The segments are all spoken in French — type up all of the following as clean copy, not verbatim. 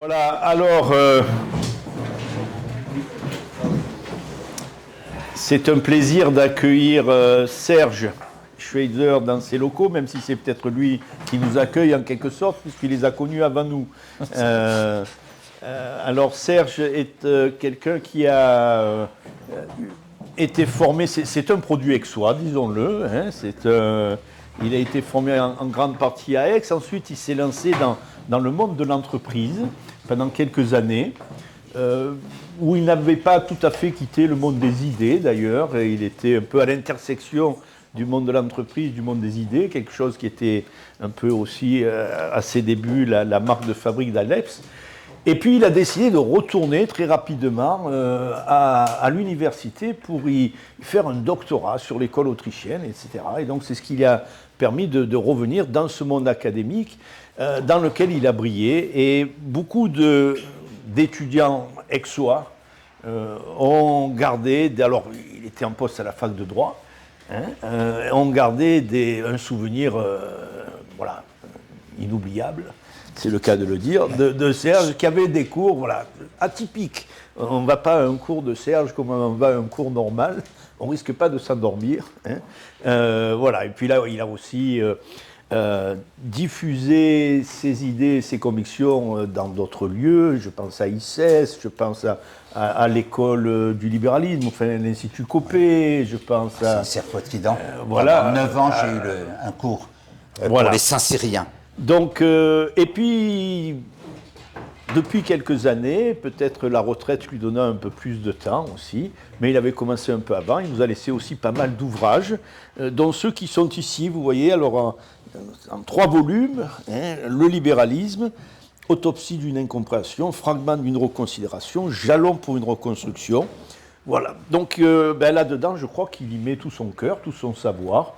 Voilà, alors, c'est un plaisir d'accueillir Serge Schweitzer dans ses locaux, même si c'est peut-être lui qui nous accueille en quelque sorte, puisqu'il les a connus avant nous. Alors, Serge est quelqu'un qui a été formé, c'est un produit aixois, disons-le, hein, il a été formé en grande partie à Aix, ensuite il s'est lancé dans le monde de l'entreprise pendant quelques années, où il n'avait pas tout à fait quitté le monde des idées d'ailleurs, et il était un peu à l'intersection du monde de l'entreprise, du monde des idées, quelque chose qui était un peu aussi à ses débuts la marque de fabrique d'Aleps. Et puis il a décidé de retourner très rapidement à l'université pour y faire un doctorat sur l'école autrichienne, etc. Et donc c'est ce qui lui a permis de revenir dans ce monde académique dans lequel il a brillé. Et beaucoup d'étudiants aixois ont gardé, alors il était en poste à la fac de droit, ont gardé un souvenir voilà, inoubliable, c'est le cas de le dire, de Serge, qui avait des cours voilà, atypiques. On ne va pas à un cours de Serge comme on va à un cours normal, on ne risque pas de s'endormir. Voilà. Et puis là, il a aussi diffusé ses idées, ses convictions dans d'autres lieux. Je pense à ICES, je pense à l'école du libéralisme, enfin l'Institut Copé, je pense à... C'est Serre-Poitquidan. Voilà. Pendant 9 ans, j'ai eu un cours pour les Saint-Cyriens. Donc, et puis, depuis quelques années, peut-être la retraite lui donna un peu plus de temps aussi, mais il avait commencé un peu avant. Il nous a laissé aussi pas mal d'ouvrages, dont ceux qui sont ici, vous voyez, alors en 3 volumes, Le libéralisme, Autopsie d'une incompréhension, Fragment d'une reconsidération, Jalon pour une reconstruction. Voilà. Donc là-dedans, je crois qu'il y met tout son cœur, tout son savoir.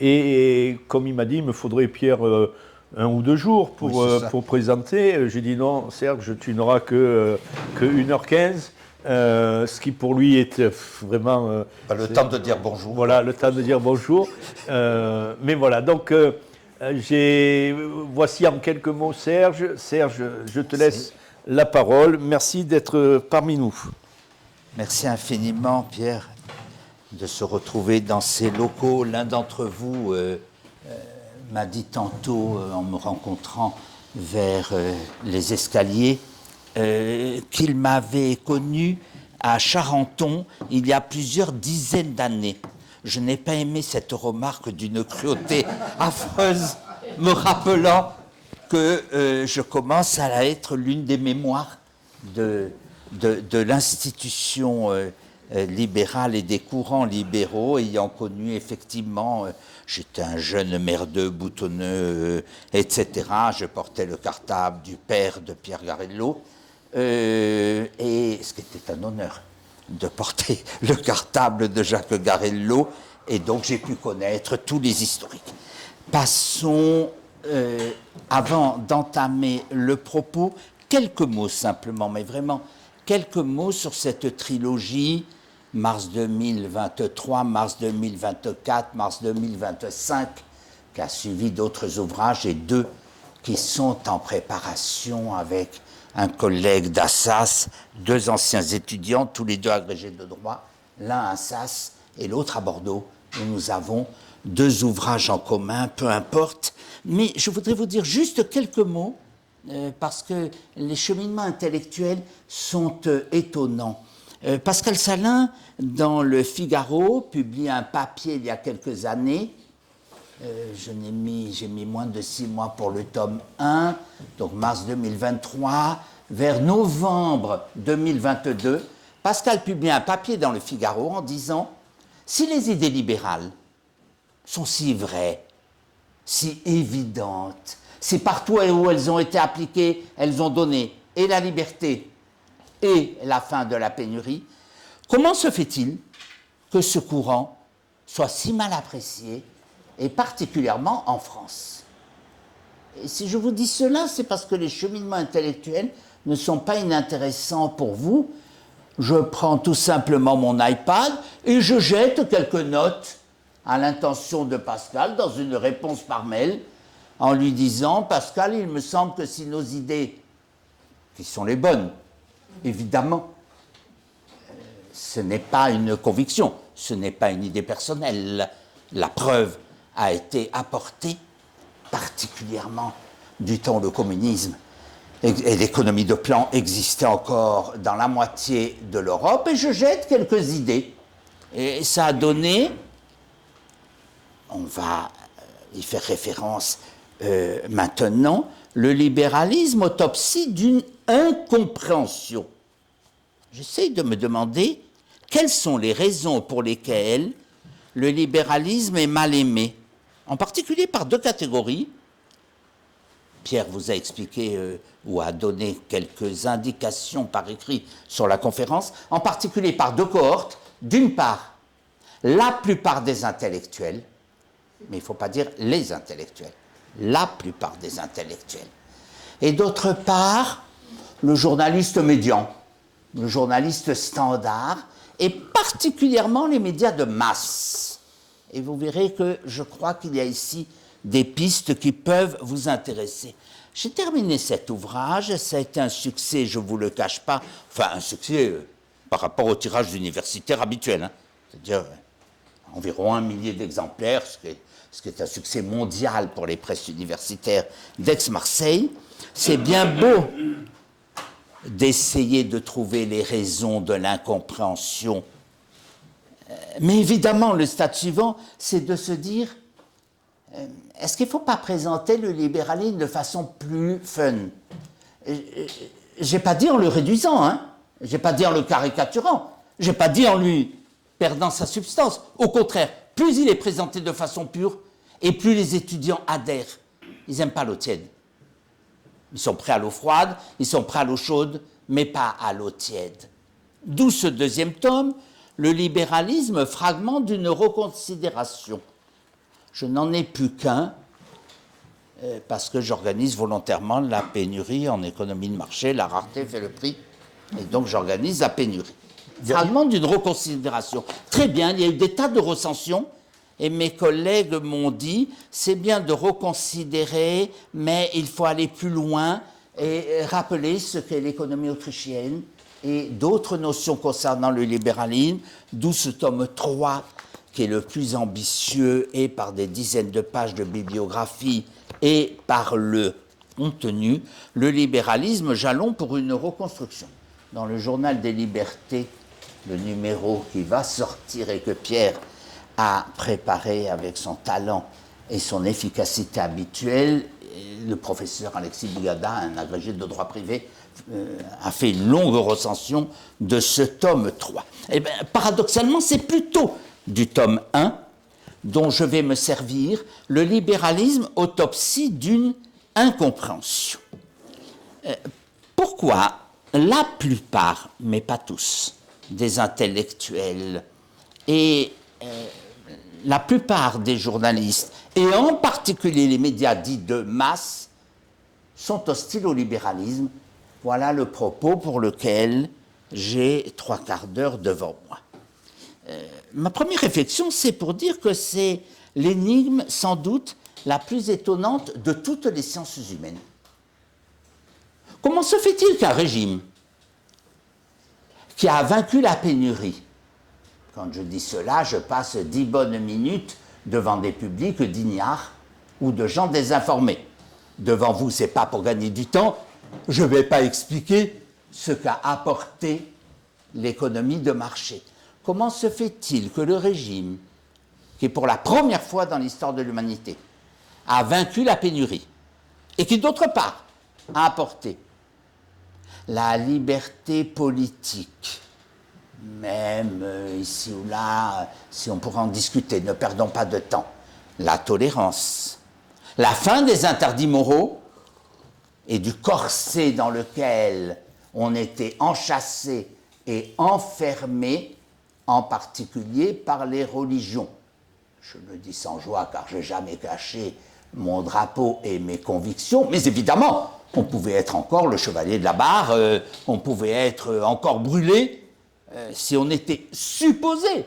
Et comme il m'a dit, il me faudrait, Pierre, 1 ou 2 jours pour présenter. J'ai dit non, Serge, tu n'auras que 1h15. Ce qui pour lui est vraiment... le temps de dire bonjour. Voilà, le temps de dire bonjour. Mais voilà, donc voici en quelques mots Serge. Serge, je te laisse la parole. Merci d'être parmi nous. Merci infiniment, Pierre, de se retrouver dans ces locaux. L'un d'entre vous m'a dit tantôt, en me rencontrant vers les escaliers, qu'il m'avait connu à Charenton il y a plusieurs dizaines d'années. Je n'ai pas aimé cette remarque d'une cruauté affreuse, me rappelant que je commence à être l'une des mémoires de l'institution libérale et des courants libéraux, ayant connu effectivement, j'étais un jeune merdeux, boutonneux, etc. Je portais le cartable du père de Pierre Garello, et ce qui était un honneur de porter le cartable de Jacques Garello, et donc j'ai pu connaître tous les historiques. Passons, avant d'entamer le propos, quelques mots simplement, mais vraiment quelques mots sur cette trilogie, mars 2023, mars 2024, mars 2025, qui a suivi d'autres ouvrages, et 2 qui sont en préparation avec un collègue d'Assas, 2 anciens étudiants, tous les 2 agrégés de droit, l'un à Assas et l'autre à Bordeaux, où nous avons 2 ouvrages en commun, peu importe. Mais je voudrais vous dire juste quelques mots, parce que les cheminements intellectuels sont étonnants. Pascal Salin, dans le Figaro, publie un papier il y a quelques années. J'ai mis moins de 6 mois pour le tome 1, donc mars 2023. Vers novembre 2022, Pascal publie un papier dans le Figaro en disant « Si les idées libérales sont si vraies, si évidentes, si partout où elles ont été appliquées, elles ont donné et la liberté et la fin de la pénurie, comment se fait-il que ce courant soit si mal apprécié, et particulièrement en France ?» Et si je vous dis cela, c'est parce que les cheminements intellectuels ne sont pas inintéressants pour vous. Je prends tout simplement mon iPad et je jette quelques notes à l'intention de Pascal dans une réponse par mail, en lui disant « Pascal, il me semble que si nos idées qui sont les bonnes. Évidemment, ce n'est pas une conviction, ce n'est pas une idée personnelle. La preuve a été apportée, particulièrement du temps où le communisme et l'économie de plan existaient encore dans la moitié de l'Europe, et je jette quelques idées. Et ça a donné, on va y faire référence maintenant, le libéralisme autopsie d'une incompréhension. J'essaie de me demander quelles sont les raisons pour lesquelles le libéralisme est mal aimé, en particulier par deux catégories. Pierre vous a expliqué ou a donné quelques indications par écrit sur la conférence, en particulier par deux cohortes. D'une part, la plupart des intellectuels, mais il ne faut pas dire les intellectuels, la plupart des intellectuels. Et d'autre part, le journaliste médian, le journaliste standard, et particulièrement les médias de masse. Et vous verrez que je crois qu'il y a ici des pistes qui peuvent vous intéresser. J'ai terminé cet ouvrage, ça a été un succès, je ne vous le cache pas, enfin un succès par rapport au tirage universitaire habituel, hein. C'est-à-dire environ 1 millier d'exemplaires, ce qui est un succès mondial pour les presses universitaires d'Aix-Marseille. C'est bien beau d'essayer de trouver les raisons de l'incompréhension. Mais évidemment, le stade suivant, c'est de se dire, est-ce qu'il ne faut pas présenter le libéralisme de façon plus fun? Je n'ai pas dit en le réduisant, hein. Je n'ai pas dit en le caricaturant, je n'ai pas dit en lui perdant sa substance. Au contraire, plus il est présenté de façon pure, et plus les étudiants adhèrent. Ils n'aiment pas l'eau tiède. Ils sont prêts à l'eau froide, ils sont prêts à l'eau chaude, mais pas à l'eau tiède. D'où ce deuxième tome, le libéralisme, fragment d'une reconsidération. Je n'en ai plus qu'un, parce que j'organise volontairement la pénurie en économie de marché, la rareté fait le prix, et donc j'organise la pénurie. Fragment d'une reconsidération. Très bien, il y a eu des tas de recensions, et mes collègues m'ont dit, c'est bien de reconsidérer, mais il faut aller plus loin et rappeler ce qu'est l'économie autrichienne et d'autres notions concernant le libéralisme, d'où ce tome 3 qui est le plus ambitieux et par des dizaines de pages de bibliographie et par le contenu, le libéralisme, jalon pour une reconstruction. Dans le journal des libertés, le numéro qui va sortir et que Pierre a préparé avec son talent et son efficacité habituelle, le professeur Alexis Bugada, un agrégé de droit privé, a fait une longue recension de ce tome 3. Et bien, paradoxalement, c'est plutôt du tome 1 dont je vais me servir, le libéralisme, autopsie d'une incompréhension. Pourquoi la plupart, mais pas tous, des intellectuels et la plupart des journalistes, et en particulier les médias dits de masse, sont hostiles au libéralisme? Voilà le propos pour lequel j'ai 3/4 d'heure devant moi. Ma première réflexion, c'est pour dire que c'est l'énigme, sans doute, la plus étonnante de toutes les sciences humaines. Comment se fait-il qu'un régime qui a vaincu la pénurie, quand je dis cela, je passe 10 bonnes minutes devant des publics d'ignards ou de gens désinformés. Devant vous, ce n'est pas pour gagner du temps, je ne vais pas expliquer ce qu'a apporté l'économie de marché. Comment se fait-il que le régime, qui pour la première fois dans l'histoire de l'humanité a vaincu la pénurie, et qui d'autre part a apporté la liberté politique, même ici ou là, si on pourrait en discuter, ne perdons pas de temps, la tolérance, la fin des interdits moraux et du corset dans lequel on était enchâssé et enfermé, en particulier par les religions. Je le dis sans joie car je n'ai jamais caché mon drapeau et mes convictions, mais évidemment, on pouvait être encore le chevalier de la barre, on pouvait être encore brûlé, si on était supposé,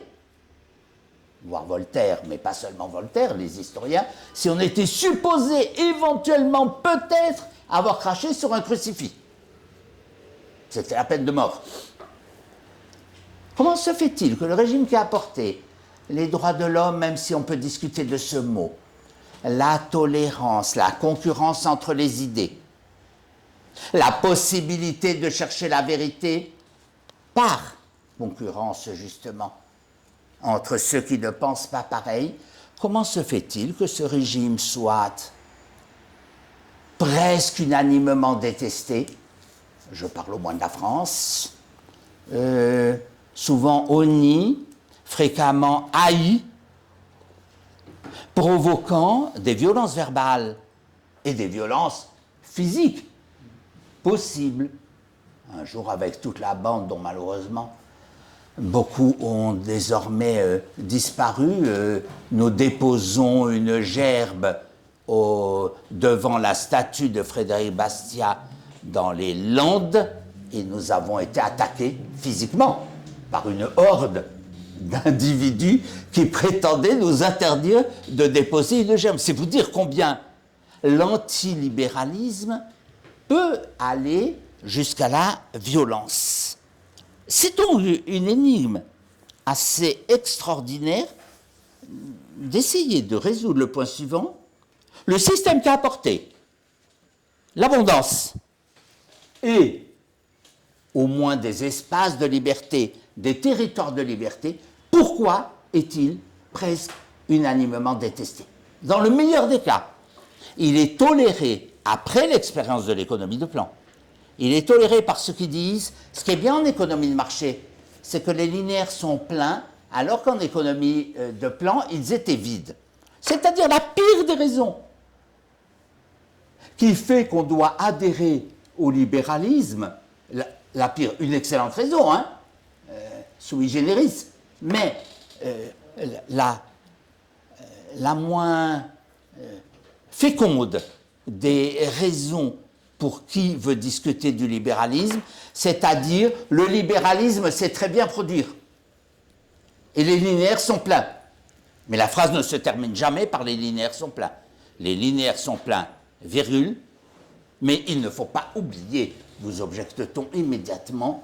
voire Voltaire, mais pas seulement Voltaire, les historiens, si on était supposé éventuellement peut-être avoir craché sur un crucifix. C'était la peine de mort. Comment se fait-il que le régime qui a apporté les droits de l'homme, même si on peut discuter de ce mot, la tolérance, la concurrence entre les idées, la possibilité de chercher la vérité par concurrence justement entre ceux qui ne pensent pas pareil, comment se fait-il que ce régime soit presque unanimement détesté? Je parle au moins de la France, souvent honni, fréquemment haï, provoquant des violences verbales et des violences physiques possibles. Un jour, avec toute la bande dont malheureusement beaucoup ont désormais disparu, nous déposons une gerbe devant la statue de Frédéric Bastiat dans les Landes et nous avons été attaqués physiquement par une horde d'individus qui prétendaient nous interdire de déposer une gerbe. C'est vous dire combien l'antilibéralisme peut aller jusqu'à la violence. C'est donc une énigme assez extraordinaire d'essayer de résoudre le point suivant. Le système qui a apporté l'abondance et au moins des espaces de liberté, des territoires de liberté, pourquoi est-il presque unanimement détesté? Dans le meilleur des cas, il est toléré après l'expérience de l'économie de plan. Il est toléré par ceux qui disent, ce qui est bien en économie de marché, c'est que les linéaires sont pleins, alors qu'en économie de plan, ils étaient vides. C'est-à-dire la pire des raisons qui fait qu'on doit adhérer au libéralisme, la pire, une excellente raison, hein, sui generis, mais la moins féconde des raisons pour qui veut discuter du libéralisme, c'est-à-dire le libéralisme sait très bien produire. Et les linéaires sont pleins. Mais la phrase ne se termine jamais par les linéaires sont pleins. Les linéaires sont pleins, virgule, mais il ne faut pas oublier, vous objecte-t-on immédiatement,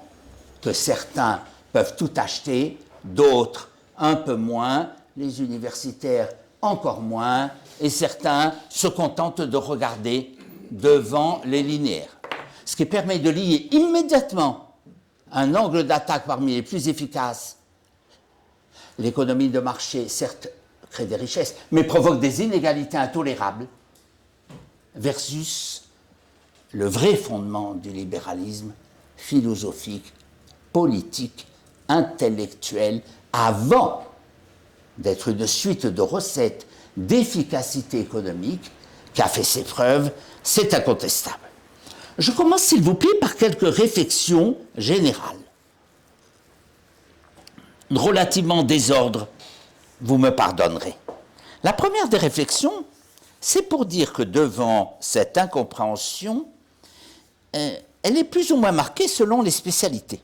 que certains peuvent tout acheter, d'autres un peu moins, les universitaires encore moins, et certains se contentent de regarder devant les linéaires. Ce qui permet de lier immédiatement un angle d'attaque parmi les plus efficaces. L'économie de marché, certes, crée des richesses, mais provoque des inégalités intolérables, versus le vrai fondement du libéralisme philosophique, politique, intellectuel, avant d'être une suite de recettes d'efficacité économique qui a fait ses preuves, c'est incontestable. Je commence, s'il vous plaît, par quelques réflexions générales. Relativement désordre, vous me pardonnerez. La première des réflexions, c'est pour dire que devant cette incompréhension, elle est plus ou moins marquée selon les spécialités.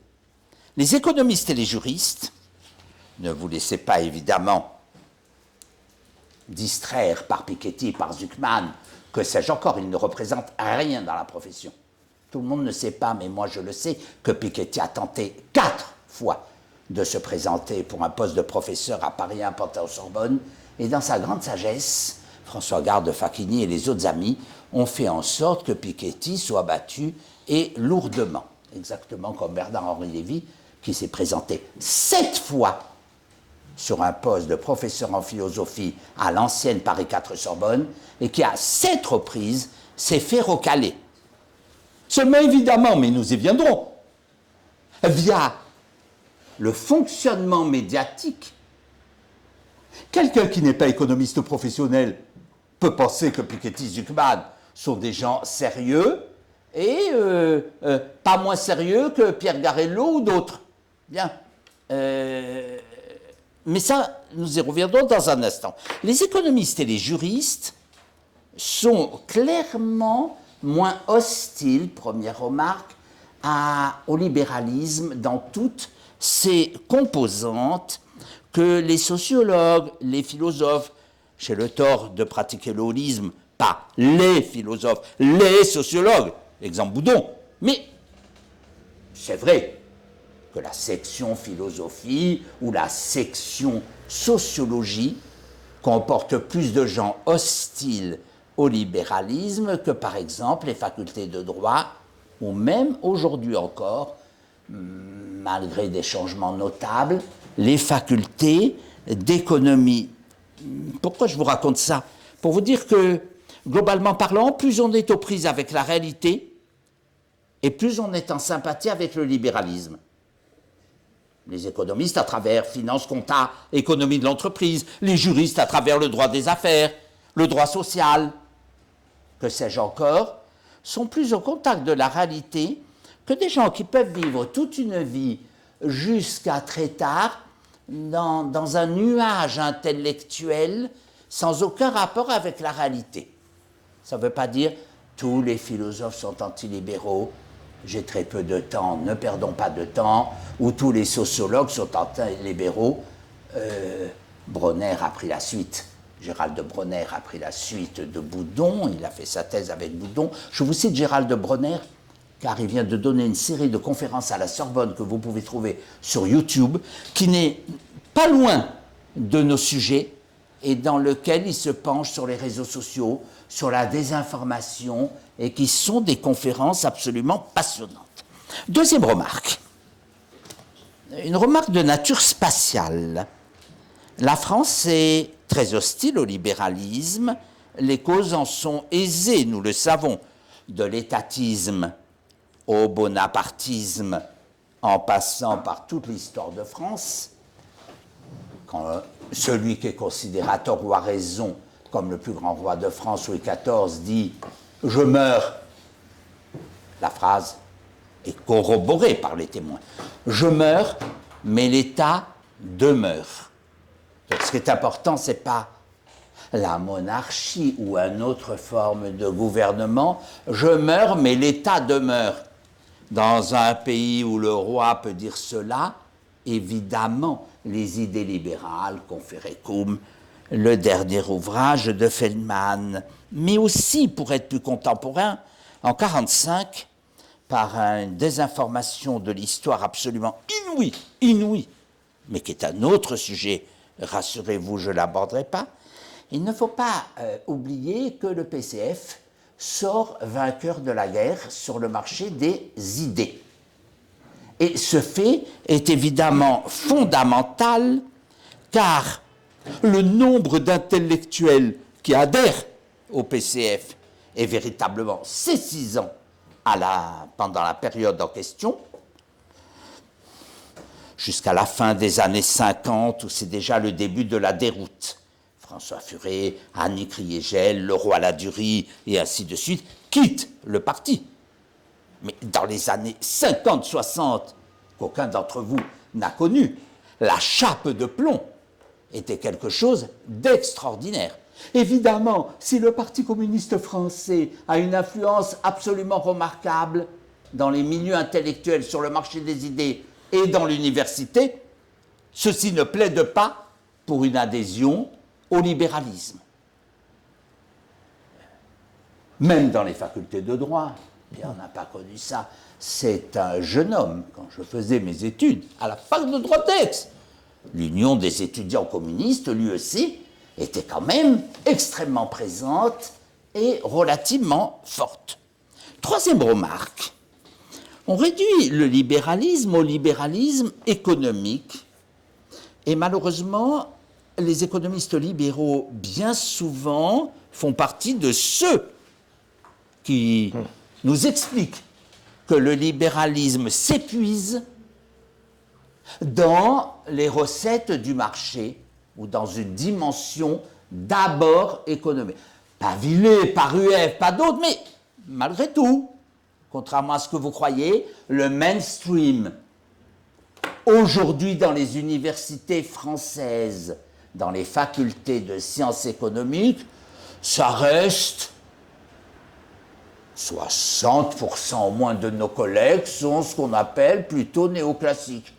Les économistes et les juristes, ne vous laissez pas évidemment distraire par Piketty, par Zuckman, que sais-je encore, ils ne représentent rien dans la profession. Tout le monde ne sait pas, mais moi je le sais, que Piketty a tenté 4 fois de se présenter pour un poste de professeur à Paris 1 Panthéon-Sorbonne, et dans sa grande sagesse, François Garde de Facchini et les autres amis ont fait en sorte que Piketty soit battu, et lourdement, exactement comme Bernard-Henri Lévy, qui s'est présenté 7 fois sur un poste de professeur en philosophie à l'ancienne Paris 4 Sorbonne, et qui à 7 reprises s'est fait recaler. Seulement évidemment, mais nous y viendrons, via le fonctionnement médiatique, quelqu'un qui n'est pas économiste professionnel peut penser que Piketty et Zuckman sont des gens sérieux et pas moins sérieux que Pierre Garello ou d'autres. Bien. Mais ça, nous y reviendrons dans un instant. Les économistes et les juristes sont clairement moins hostiles, première remarque, au libéralisme dans toutes ses composantes que les sociologues, les philosophes. J'ai le tort de pratiquer le holisme, pas les philosophes, les sociologues, exemple Boudon, mais c'est vrai que la section philosophie ou la section sociologie comporte plus de gens hostiles au libéralisme que par exemple les facultés de droit ou même aujourd'hui encore, malgré des changements notables, les facultés d'économie. Pourquoi je vous raconte ça? Pour vous dire que, globalement parlant, plus on est aux prises avec la réalité et plus on est en sympathie avec le libéralisme. Les économistes à travers finance, compta, économie de l'entreprise, les juristes à travers le droit des affaires, le droit social, que sais-je encore, sont plus au contact de la réalité que des gens qui peuvent vivre toute une vie jusqu'à très tard dans un nuage intellectuel sans aucun rapport avec la réalité. Ça ne veut pas dire tous les philosophes sont antilibéraux, j'ai très peu de temps, ne perdons pas de temps, ou tous les sociologues sont antilibéraux. Bronner a pris la suite. Gérald de Bronner a pris la suite de Boudon, il a fait sa thèse avec Boudon. Je vous cite Gérald de Bronner, car il vient de donner une série de conférences à la Sorbonne que vous pouvez trouver sur YouTube, qui n'est pas loin de nos sujets et dans lequel il se penche sur les réseaux sociaux, sur la désinformation, et qui sont des conférences absolument passionnantes. Deuxième remarque, une remarque de nature spatiale. La France est très hostile au libéralisme, les causes en sont aisées, nous le savons, de l'étatisme au bonapartisme, en passant par toute l'histoire de France. Quand celui qui est considéré à tort ou à raison comme le plus grand roi de France, Louis XIV, dit « Je meurs », la phrase est corroborée par les témoins. « Je meurs, mais l'État demeure ». Donc, ce qui est important, ce n'est pas la monarchie ou une autre forme de gouvernement. Je meurs, mais l'État demeure. Dans un pays où le roi peut dire cela, évidemment, les idées libérales, Conferecum, le dernier ouvrage de Feldman, mais aussi, pour être plus contemporain, en 1945, par une désinformation de l'histoire absolument inouïe, mais qui est un autre sujet, rassurez-vous, je ne l'aborderai pas. Il ne faut pas oublier que le PCF sort vainqueur de la guerre sur le marché des idées. Et ce fait est évidemment fondamental car le nombre d'intellectuels qui adhèrent au PCF est véritablement saisissant pendant la période en question, jusqu'à la fin des années 50, où c'est déjà le début de la déroute. François Furet, Annie Kriegel, Leroy Ladurie, et ainsi de suite, quittent le parti. Mais dans les années 50-60, qu'aucun d'entre vous n'a connu, la chape de plomb était quelque chose d'extraordinaire. Évidemment, si le Parti communiste français a une influence absolument remarquable dans les milieux intellectuels, sur le marché des idées et dans l'université, ceci ne plaide pas pour une adhésion au libéralisme. Même dans les facultés de droit, et on n'a pas connu ça. C'est un jeune homme, quand je faisais mes études à la fac de droit d'Aix, l'Union des étudiants communistes, l'UEC, était quand même extrêmement présente et relativement forte. Troisième remarque, on réduit le libéralisme au libéralisme économique, et malheureusement, les économistes libéraux, bien souvent, font partie de ceux qui nous expliquent que le libéralisme s'épuise dans les recettes du marché ou dans une dimension d'abord économique. Pas Villet, pas Rueff, pas d'autres, mais malgré tout, contrairement à ce que vous croyez, le mainstream, aujourd'hui dans les universités françaises, dans les facultés de sciences économiques, ça reste 60% au moins de nos collègues sont ce qu'on appelle plutôt néoclassiques.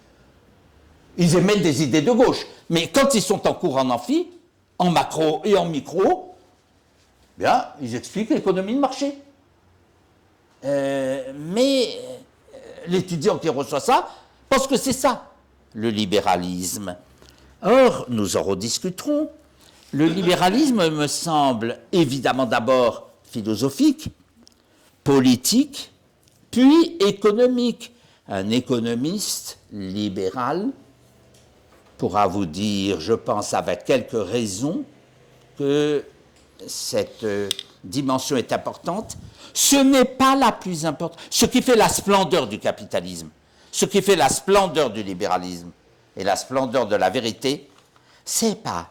Ils émettent des idées de gauche, mais quand ils sont en cours en amphi, en macro et en micro, bien, ils expliquent l'économie de marché. Mais l'étudiant qui reçoit ça, parce que c'est ça, le libéralisme. Or, nous en rediscuterons. Le libéralisme me semble évidemment d'abord philosophique, politique, puis économique. Un économiste libéral pourra vous dire, je pense avec quelques raisons, que cette dimension est importante. Ce n'est pas la plus importante. Ce qui fait la splendeur du capitalisme, ce qui fait la splendeur du libéralisme et la splendeur de la vérité, c'est pas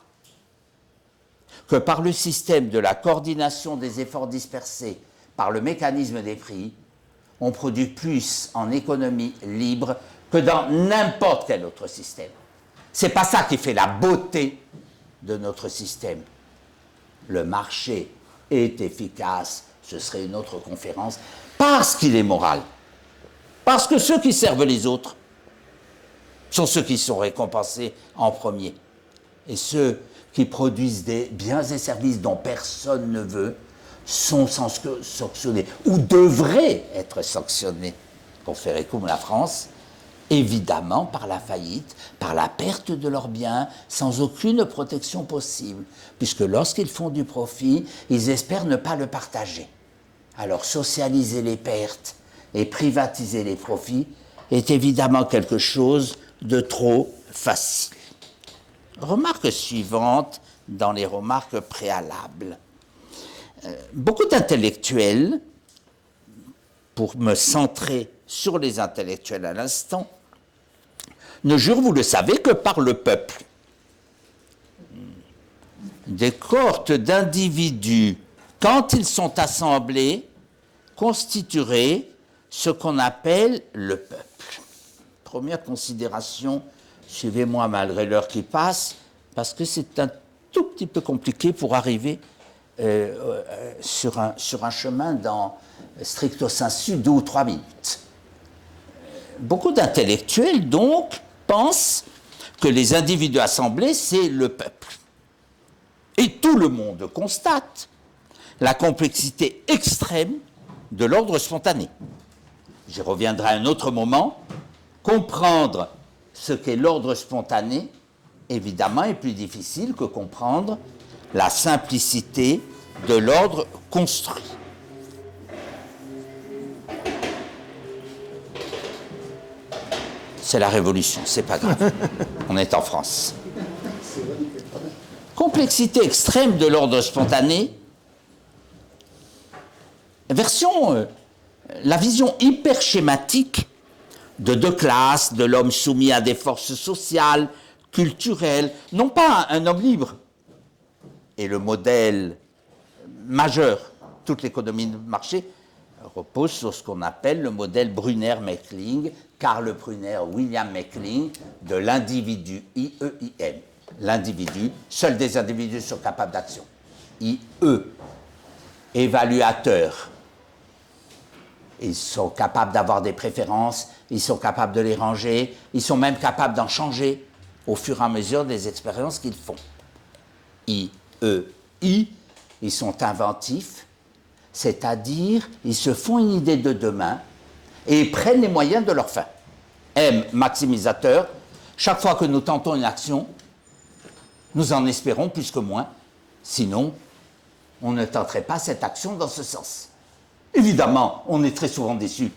que par le système de la coordination des efforts dispersés, par le mécanisme des prix, on produit plus en économie libre que dans n'importe quel autre système. C'est pas ça qui fait la beauté de notre système. Le marché est efficace, ce serait une autre conférence, parce qu'il est moral. Parce que ceux qui servent les autres sont ceux qui sont récompensés en premier. Et ceux qui produisent des biens et services dont personne ne veut sont sanctionnés, ou devraient être sanctionnés, pour faire comme la France, évidemment par la faillite, par la perte de leurs biens, sans aucune protection possible, puisque lorsqu'ils font du profit, ils espèrent ne pas le partager. Alors socialiser les pertes et privatiser les profits est évidemment quelque chose de trop facile. Remarque suivante dans les remarques préalables. Beaucoup d'intellectuels, pour me centrer sur les intellectuels à l'instant, ne jurent, vous le savez, que par le peuple. Des cohortes d'individus, quand ils sont assemblés, constitueraient ce qu'on appelle le peuple. Première considération, suivez-moi malgré l'heure qui passe, parce que c'est un tout petit peu compliqué pour arriver sur un chemin dans stricto sensu 2 ou 3 minutes. Beaucoup d'intellectuels, donc, pensent que les individus assemblés, c'est le peuple. Et tout le monde constate la complexité extrême de l'ordre spontané. J'y reviendrai à un autre moment. Comprendre ce qu'est l'ordre spontané, évidemment, est plus difficile que comprendre la simplicité de l'ordre construit. C'est la révolution, c'est pas grave. On est en France. Complexité extrême de l'ordre spontané. La vision hyper schématique de 2 classes, de l'homme soumis à des forces sociales, culturelles, non pas un homme libre. Et le modèle majeur, toute l'économie de marché, repose sur ce qu'on appelle le modèle Brunner-Meckling, Karl Brunner, William Meckling, de l'individu, IEIM. L'individu, seuls des individus sont capables d'action. IE, évaluateur. Ils sont capables d'avoir des préférences, ils sont capables de les ranger, ils sont même capables d'en changer au fur et à mesure des expériences qu'ils font. IEI, ils sont inventifs, c'est-à-dire ils se font une idée de demain et prennent les moyens de leur fin. M, maximisateur, chaque fois que nous tentons une action, nous en espérons plus que moins, sinon on ne tenterait pas cette action dans ce sens. Évidemment, on est très souvent déçu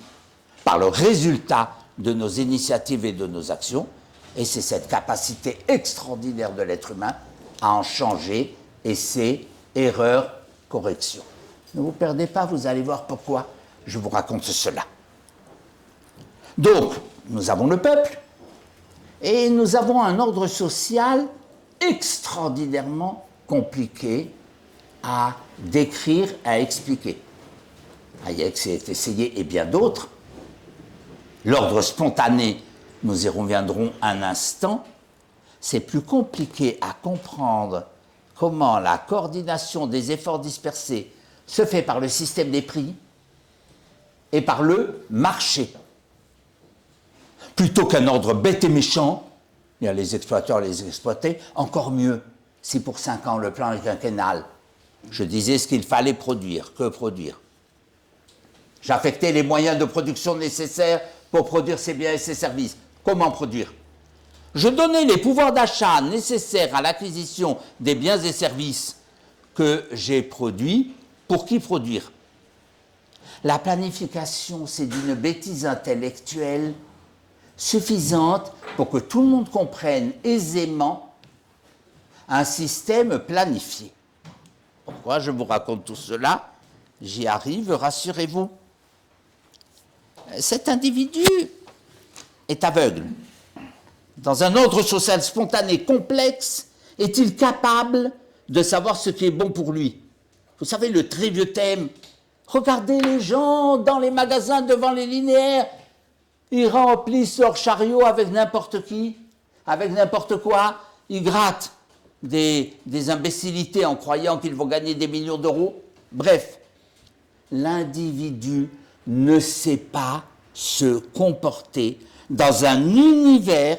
par le résultat de nos initiatives et de nos actions, et c'est cette capacité extraordinaire de l'être humain à en changer, essai, erreur, correction. Ne vous perdez pas, vous allez voir pourquoi je vous raconte cela. Donc, nous avons le peuple, et nous avons un ordre social extraordinairement compliqué à décrire, à expliquer. Hayek s'est essayé, et bien d'autres. L'ordre spontané, nous y reviendrons un instant, c'est plus compliqué à comprendre comment la coordination des efforts dispersés se fait par le système des prix et par le marché. Plutôt qu'un ordre bête et méchant, il y a les exploiteurs et les exploités, encore mieux, si pour 5 ans le plan est quinquennal, je disais ce qu'il fallait produire, que produire. J'affectais les moyens de production nécessaires pour produire ses biens et ses services. Comment produire? Je donnais les pouvoirs d'achat nécessaires à l'acquisition des biens et services que j'ai produits. Pour qui produire? La planification, c'est d'une bêtise intellectuelle suffisante pour que tout le monde comprenne aisément un système planifié. Pourquoi je vous raconte tout cela? J'y arrive, rassurez-vous. Cet individu est aveugle. Dans un ordre social spontané complexe, est-il capable de savoir ce qui est bon pour lui? Vous savez, le très vieux thème, regardez les gens dans les magasins devant les linéaires, ils remplissent leur chariot avec n'importe qui, avec n'importe quoi, ils grattent des imbécilités en croyant qu'ils vont gagner des millions d'euros. Bref, l'individu ne sait pas se comporter dans un univers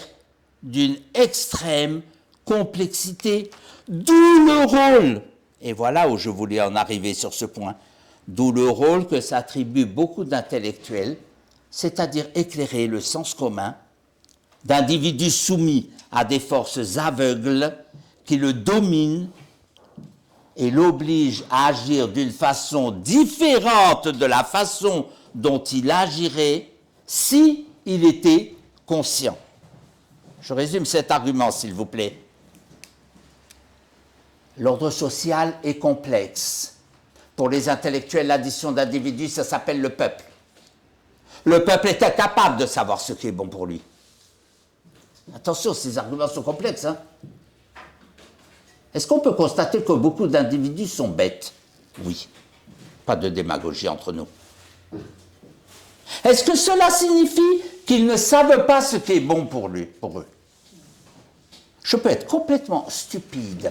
d'une extrême complexité, d'où le rôle, et voilà où je voulais en arriver sur ce point, d'où le rôle que s'attribuent beaucoup d'intellectuels, c'est-à-dire éclairer le sens commun d'individus soumis à des forces aveugles qui le dominent et l'obligent à agir d'une façon différente de la façon dont il agirait si il était conscient. Je résume cet argument, s'il vous plaît. L'ordre social est complexe. Pour les intellectuels, l'addition d'individus, ça s'appelle le peuple. Le peuple est incapable de savoir ce qui est bon pour lui. Attention, ces arguments sont complexes, hein. Est-ce qu'on peut constater que beaucoup d'individus sont bêtes? Oui. Pas de démagogie entre nous. Est-ce que cela signifie qu'ils ne savent pas ce qui est bon pour eux? Je peux être complètement stupide.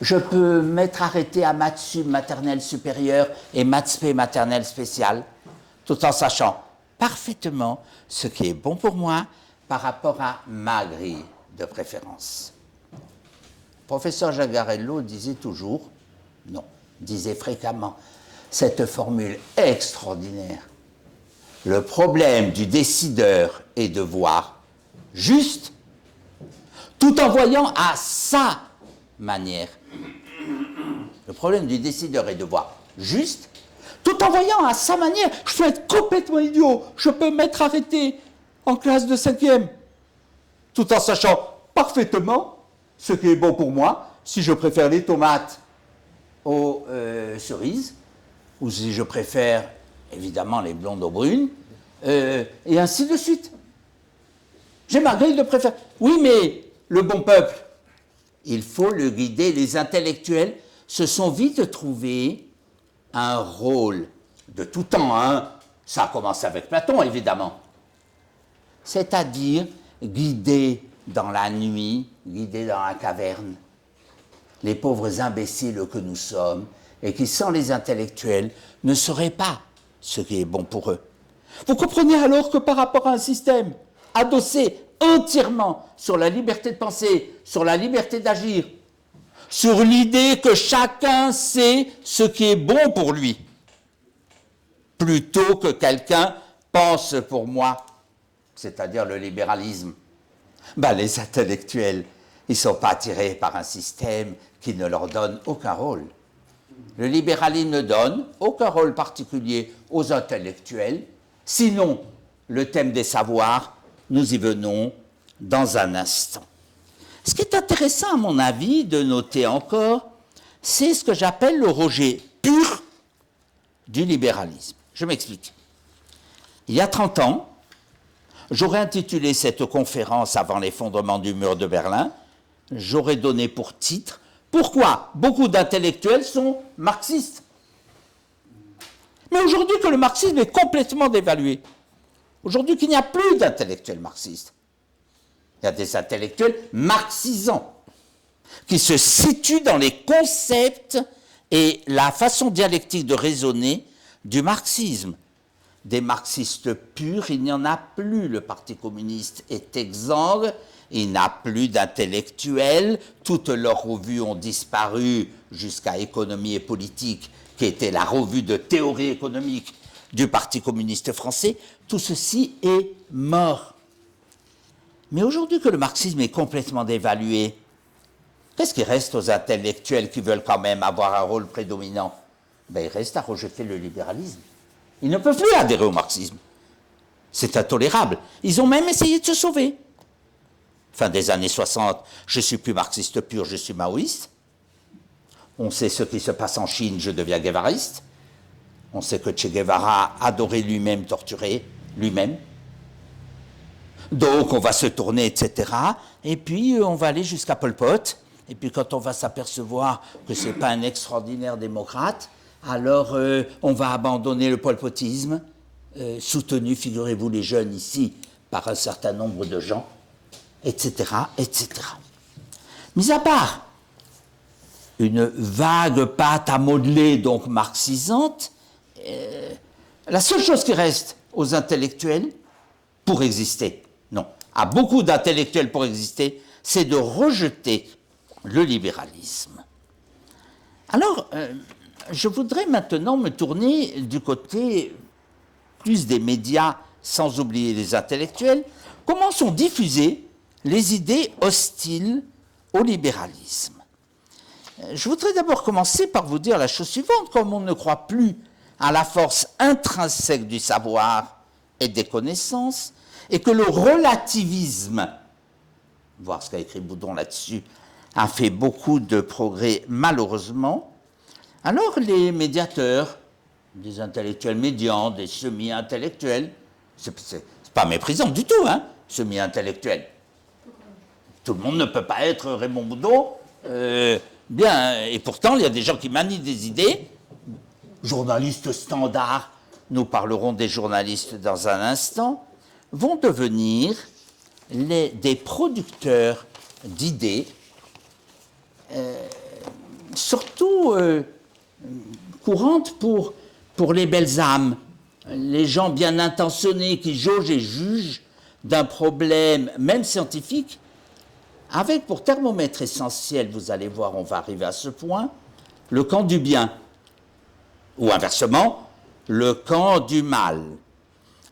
Je peux m'être arrêté à maths sub maternelle supérieure et maths spé maternelle spéciale, tout en sachant parfaitement ce qui est bon pour moi par rapport à ma grille de préférence. Le professeur Jagarello disait toujours, non, disait fréquemment, cette formule extraordinaire. Le problème du décideur est de voir juste, tout en voyant à sa manière. Le problème du décideur est de voir juste, tout en voyant à sa manière. Je peux être complètement idiot, je peux m'être arrêté en classe de 5e, tout en sachant parfaitement ce qui est bon pour moi, si je préfère les tomates aux cerises, ou si je préfère évidemment les blondes aux brunes, et ainsi de suite. J'ai ma grille de préférence. Oui, mais le bon peuple, il faut le guider. Les intellectuels se sont vite trouvés un rôle de tout temps, hein. Ça a commencé avec Platon, évidemment. C'est-à-dire guider dans la nuit, guider dans la caverne, les pauvres imbéciles que nous sommes, et qui, sans les intellectuels, ne sauraient pas ce qui est bon pour eux. Vous comprenez alors que par rapport à un système adossé entièrement sur la liberté de penser, sur la liberté d'agir, sur l'idée que chacun sait ce qui est bon pour lui, plutôt que quelqu'un pense pour moi, c'est-à-dire le libéralisme, les intellectuels, ils ne sont pas attirés par un système qui ne leur donne aucun rôle. Le libéralisme ne donne aucun rôle particulier aux intellectuels, sinon le thème des savoirs, nous y venons dans un instant. Ce qui est intéressant à mon avis de noter encore, c'est ce que j'appelle le rejet pur du libéralisme. Je m'explique. Il y a 30 ans, j'aurais intitulé cette conférence avant l'effondrement du mur de Berlin, j'aurais donné pour titre « Pourquoi beaucoup d'intellectuels sont marxistes ?» Mais aujourd'hui que le marxisme est complètement dévalué, aujourd'hui qu'il n'y a plus d'intellectuels marxistes, il y a des intellectuels marxisants qui se situent dans les concepts et la façon dialectique de raisonner du marxisme. Des marxistes purs, il n'y en a plus. Le Parti communiste est exsangue, il n'a plus d'intellectuels, toutes leurs revues ont disparu jusqu'à Économie et Politique, qui était la revue de théorie économique du Parti communiste français, tout ceci est mort. Mais aujourd'hui que le marxisme est complètement dévalué, qu'est-ce qui reste aux intellectuels qui veulent quand même avoir un rôle prédominant? Ben, il reste à rejeter le libéralisme. Ils ne peuvent plus adhérer au marxisme. C'est intolérable. Ils ont même essayé de se sauver. Fin des années 60, je ne suis plus marxiste pur, je suis maoïste. On sait ce qui se passe en Chine, je deviens guévariste. On sait que Che Guevara adorait lui-même torturer lui-même. Donc on va se tourner, etc. Et puis on va aller jusqu'à Pol Pot. Et puis quand on va s'apercevoir que ce n'est pas un extraordinaire démocrate, alors on va abandonner le polpotisme, soutenu, figurez-vous les jeunes ici, par un certain nombre de gens, etc., etc. Mis à part une vague pâte à modeler, donc marxisante, la seule chose qui reste aux intellectuels pour exister, non, à beaucoup d'intellectuels pour exister, c'est de rejeter le libéralisme. Alors, je voudrais maintenant me tourner du côté plus des médias, sans oublier les intellectuels. Comment sont diffusées les idées hostiles au libéralisme? Je voudrais d'abord commencer par vous dire la chose suivante. Comme on ne croit plus à la force intrinsèque du savoir et des connaissances, et que le relativisme, voir ce qu'a écrit Boudon là-dessus, a fait beaucoup de progrès malheureusement, alors les médiateurs, des intellectuels médians, des semi-intellectuels, c'est pas méprisant du tout, hein, semi-intellectuels. Tout le monde ne peut pas être Raymond Boudon, bien, et pourtant il y a des gens qui manient des idées, journalistes standards, nous parlerons des journalistes dans un instant, vont devenir des producteurs d'idées, surtout courantes pour les belles âmes, les gens bien intentionnés qui jaugent et jugent d'un problème, même scientifique, avec pour thermomètre essentiel, vous allez voir, on va arriver à ce point, le camp du bien, ou inversement, le camp du mal.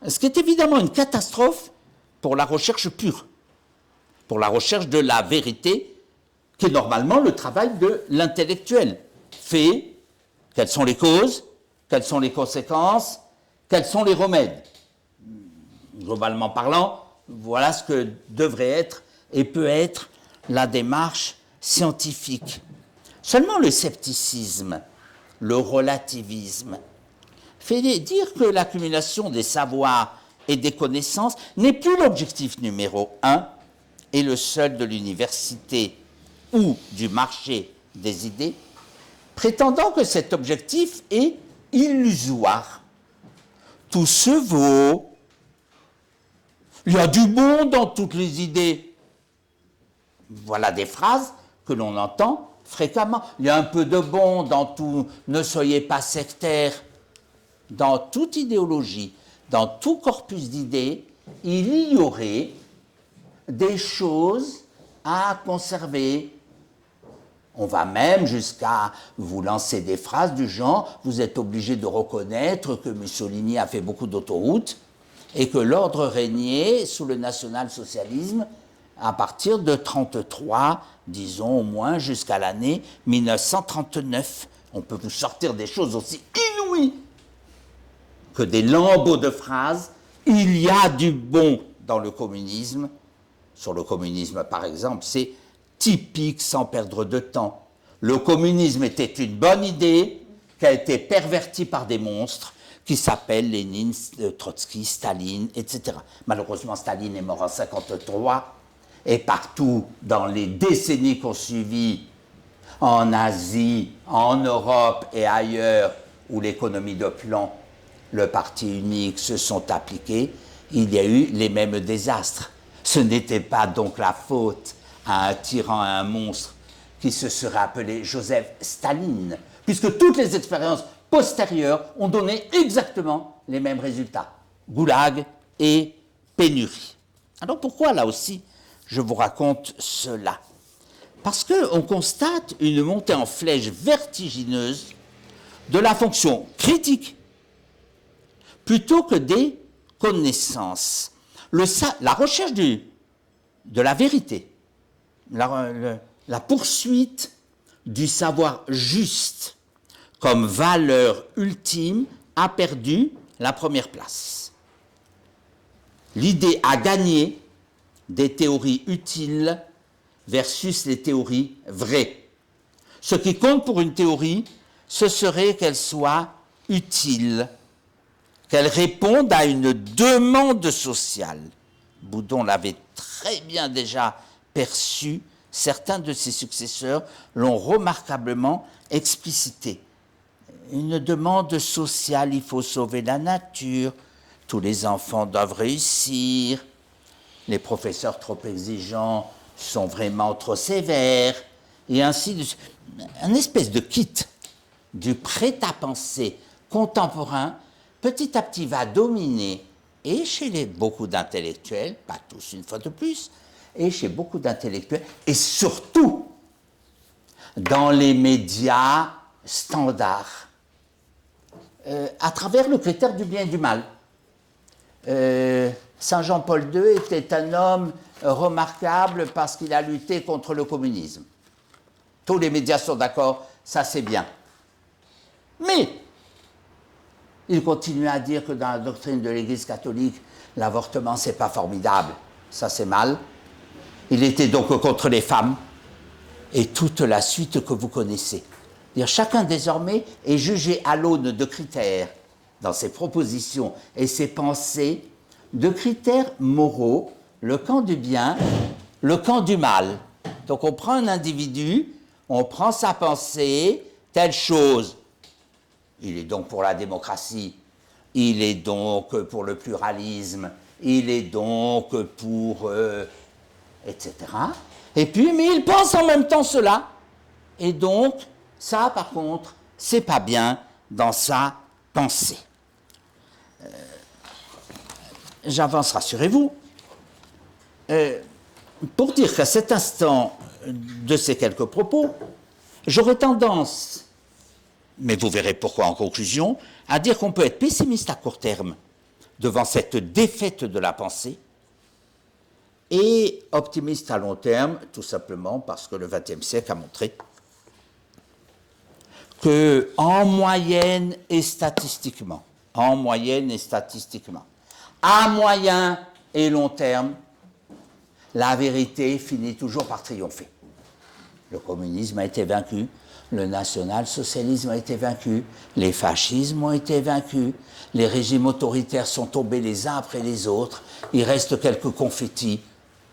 Ce qui est évidemment une catastrophe pour la recherche pure, pour la recherche de la vérité, qui est normalement le travail de l'intellectuel. Fait, quelles sont les causes, quelles sont les conséquences, quels sont les remèdes. Globalement parlant, voilà ce que devrait être et peut être la démarche scientifique. Seulement le scepticisme, le relativisme, fait dire que l'accumulation des savoirs et des connaissances n'est plus l'objectif numéro un et le seul de l'université ou du marché des idées, prétendant que cet objectif est illusoire. Tout se vaut. Il y a du bon dans toutes les idées. Voilà des phrases que l'on entend fréquemment. Il y a un peu de bon dans tout. Ne soyez pas sectaires. Dans toute idéologie, dans tout corpus d'idées, il y aurait des choses à conserver. On va même jusqu'à vous lancer des phrases du genre « Vous êtes obligé de reconnaître que Mussolini a fait beaucoup d'autoroutes et que l'ordre régnait sous le national-socialisme à partir de 1933, disons au moins jusqu'à l'année 1939. » On peut vous sortir des choses aussi inouïes que des lambeaux de phrases. Il y a du bon dans le communisme. Sur le communisme, par exemple, c'est typique sans perdre de temps. Le communisme était une bonne idée qui a été pervertie par des monstres qui s'appellent Lénine, Trotsky, Staline, etc. Malheureusement, Staline est mort en 1953 et partout dans les décennies qui ont suivi, en Asie, en Europe et ailleurs, où l'économie de plomb, le parti unique se sont appliqués, il y a eu les mêmes désastres. Ce n'était pas donc la faute à un tyran, à un monstre qui se serait appelé Joseph Staline, puisque toutes les expériences postérieures ont donné exactement les mêmes résultats. Goulag et pénurie. Alors pourquoi là aussi je vous raconte cela? Parce qu'on constate une montée en flèche vertigineuse de la fonction critique, plutôt que des connaissances. La recherche de la vérité, la poursuite du savoir juste comme valeur ultime a perdu la première place. L'idée a gagné des théories utiles versus les théories vraies. Ce qui compte pour une théorie, ce serait qu'elle soit utile, qu'elle réponde à une demande sociale. Boudon l'avait très bien déjà perçu, certains de ses successeurs l'ont remarquablement explicité. Une demande sociale, il faut sauver la nature, tous les enfants doivent réussir, les professeurs trop exigeants sont vraiment trop sévères, et ainsi de suite. Un espèce de kit du prêt-à-penser contemporain, petit à petit va dominer, et chez beaucoup d'intellectuels, pas tous une fois de plus, et chez beaucoup d'intellectuels, et surtout dans les médias standards, à travers le critère du bien et du mal. Saint Jean-Paul II était un homme remarquable parce qu'il a lutté contre le communisme. Tous les médias sont d'accord, ça c'est bien. Mais il continue à dire que dans la doctrine de l'Église catholique, l'avortement c'est pas formidable, ça c'est mal. Il était donc contre les femmes et toute la suite que vous connaissez. Chacun désormais est jugé à l'aune de critères dans ses propositions et ses pensées, de critères moraux, le camp du bien, le camp du mal. Donc on prend un individu, on prend sa pensée, telle chose. Il est donc pour la démocratie, il est donc pour le pluralisme, il est donc pour... etc. Et puis, mais il pense en même temps cela. Et donc, ça, par contre, c'est pas bien dans sa pensée. J'avance, rassurez-vous. Pour dire qu'à cet instant de ces quelques propos, j'aurais tendance, mais vous verrez pourquoi en conclusion, à dire qu'on peut être pessimiste à court terme devant cette défaite de la pensée et optimiste à long terme, tout simplement parce que le XXe siècle a montré que, en moyenne et statistiquement, à moyen et long terme, la vérité finit toujours par triompher. Le communisme a été vaincu, le national-socialisme a été vaincu, les fascismes ont été vaincus, les régimes autoritaires sont tombés les uns après les autres, il reste quelques confettis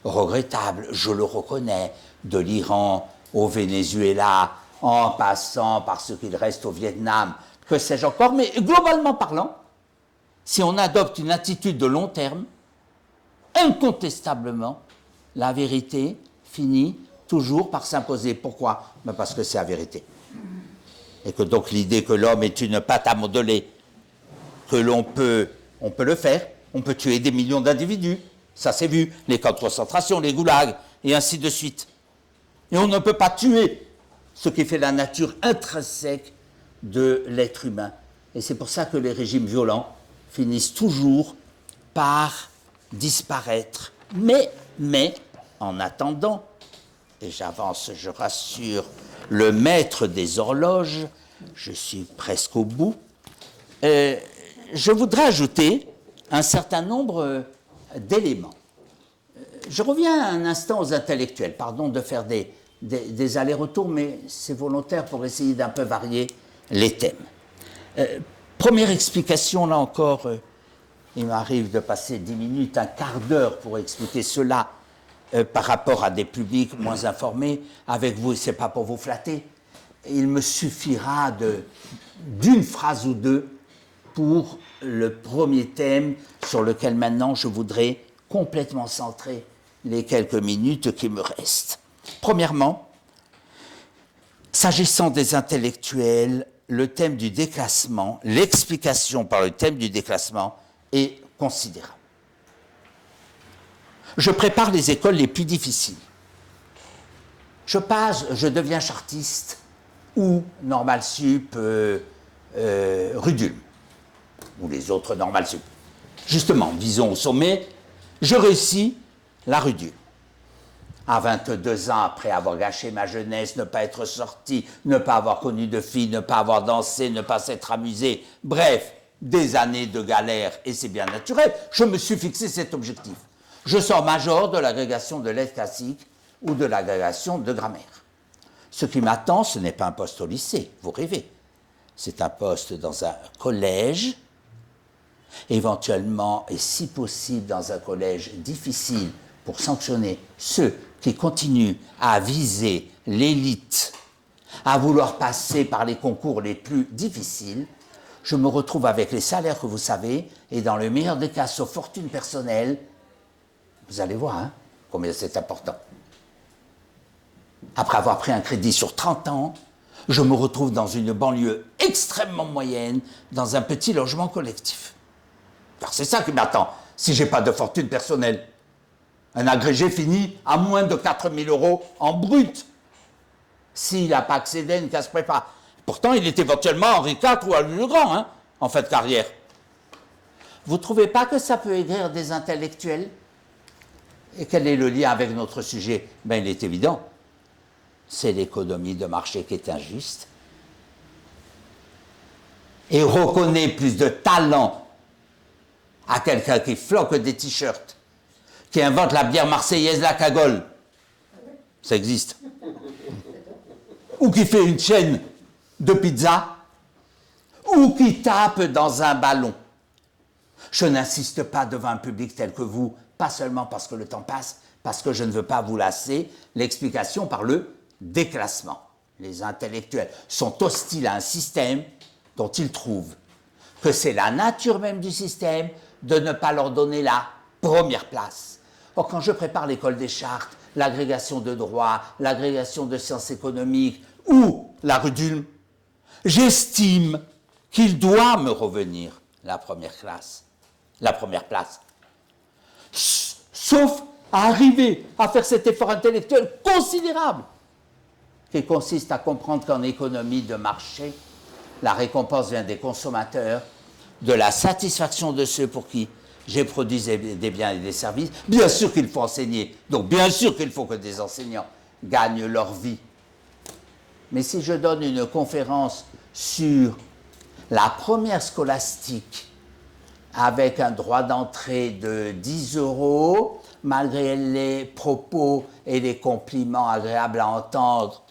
regrettables, je le reconnais, de l'Iran au Venezuela, en passant par ce qu'il reste au Vietnam, que sais-je encore, mais globalement parlant, si on adopte une attitude de long terme, incontestablement, la vérité finit toujours par s'imposer. Pourquoi? Parce que c'est la vérité. Et que donc l'idée que l'homme est une pâte à modeler, que on peut le faire, on peut tuer des millions d'individus, ça c'est vu, les camps de concentration, les goulags, et ainsi de suite. Et on ne peut pas tuer ce qui fait la nature intrinsèque de l'être humain. Et c'est pour ça que les régimes violents finissent toujours par disparaître. Mais, en attendant, et j'avance, je rassure, le maître des horloges, je suis presque au bout, je voudrais ajouter un certain nombre d'éléments. Je reviens un instant aux intellectuels, pardon de faire des allers-retours, mais c'est volontaire pour essayer d'un peu varier les thèmes. Première explication, là encore, il m'arrive de passer 10 minutes, un quart d'heure pour expliquer cela par rapport à des publics moins informés. Avec vous, ce n'est pas pour vous flatter, il me suffira d'une phrase ou deux pour le premier thème sur lequel maintenant je voudrais complètement centrer les quelques minutes qui me restent. Premièrement, s'agissant des intellectuels, le thème du déclassement, l'explication par le thème du déclassement est considérable. Je prépare les écoles les plus difficiles. Je deviens chartiste ou normal sup, Rudulm. ou les autres normales sup. Justement, visons au sommet, je réussis la rudule. À 22 ans, après avoir gâché ma jeunesse, ne pas être sorti, ne pas avoir connu de filles, ne pas avoir dansé, ne pas s'être amusé, bref, des années de galère, et c'est bien naturel, je me suis fixé cet objectif. Je sors major de l'agrégation de lettres classiques ou de l'agrégation de grammaire. Ce qui m'attend, ce n'est pas un poste au lycée, vous rêvez. C'est un poste dans un collège, éventuellement, et si possible dans un collège difficile, pour sanctionner ceux qui continuent à viser l'élite, à vouloir passer par les concours les plus difficiles. Je me retrouve avec les salaires que vous savez, et dans le meilleur des cas, sauf fortune personnelle, vous allez voir hein, combien c'est important. Après avoir pris un crédit sur 30 ans, je me retrouve dans une banlieue extrêmement moyenne, dans un petit logement collectif. Car c'est ça qui m'attend, si je n'ai pas de fortune personnelle. Un agrégé finit à moins de 4 000 € en brut, s'il n'a pas accédé à une classe prépa. Pourtant, il est éventuellement Henri IV ou Louis le Grand, hein, en fin de carrière. Vous ne trouvez pas que ça peut aigrir des intellectuels? Et quel est le lien avec notre sujet? Ben, il est évident. C'est l'économie de marché qui est injuste. Et reconnaît plus de talent à quelqu'un qui floque des t-shirts, qui invente la bière marseillaise, la cagole. Ça existe. Ou qui fait une chaîne de pizza, ou qui tape dans un ballon. Je n'insiste pas devant un public tel que vous, pas seulement parce que le temps passe, parce que je ne veux pas vous lasser, l'explication par le déclassement. Les intellectuels sont hostiles à un système dont ils trouvent que c'est la nature même du système de ne pas leur donner la première place. Or, quand je prépare l'école des chartes, l'agrégation de droit, l'agrégation de sciences économiques ou la rudule, j'estime qu'il doit me revenir la première place. Sauf à arriver à faire cet effort intellectuel considérable qui consiste à comprendre qu'en économie de marché, la récompense vient des consommateurs, de la satisfaction de ceux pour qui j'ai produit des biens et des services. Bien sûr qu'il faut enseigner, donc bien sûr qu'il faut que des enseignants gagnent leur vie. Mais si je donne une conférence sur la première scolastique avec un droit d'entrée de 10 €, malgré les propos et les compliments agréables à entendre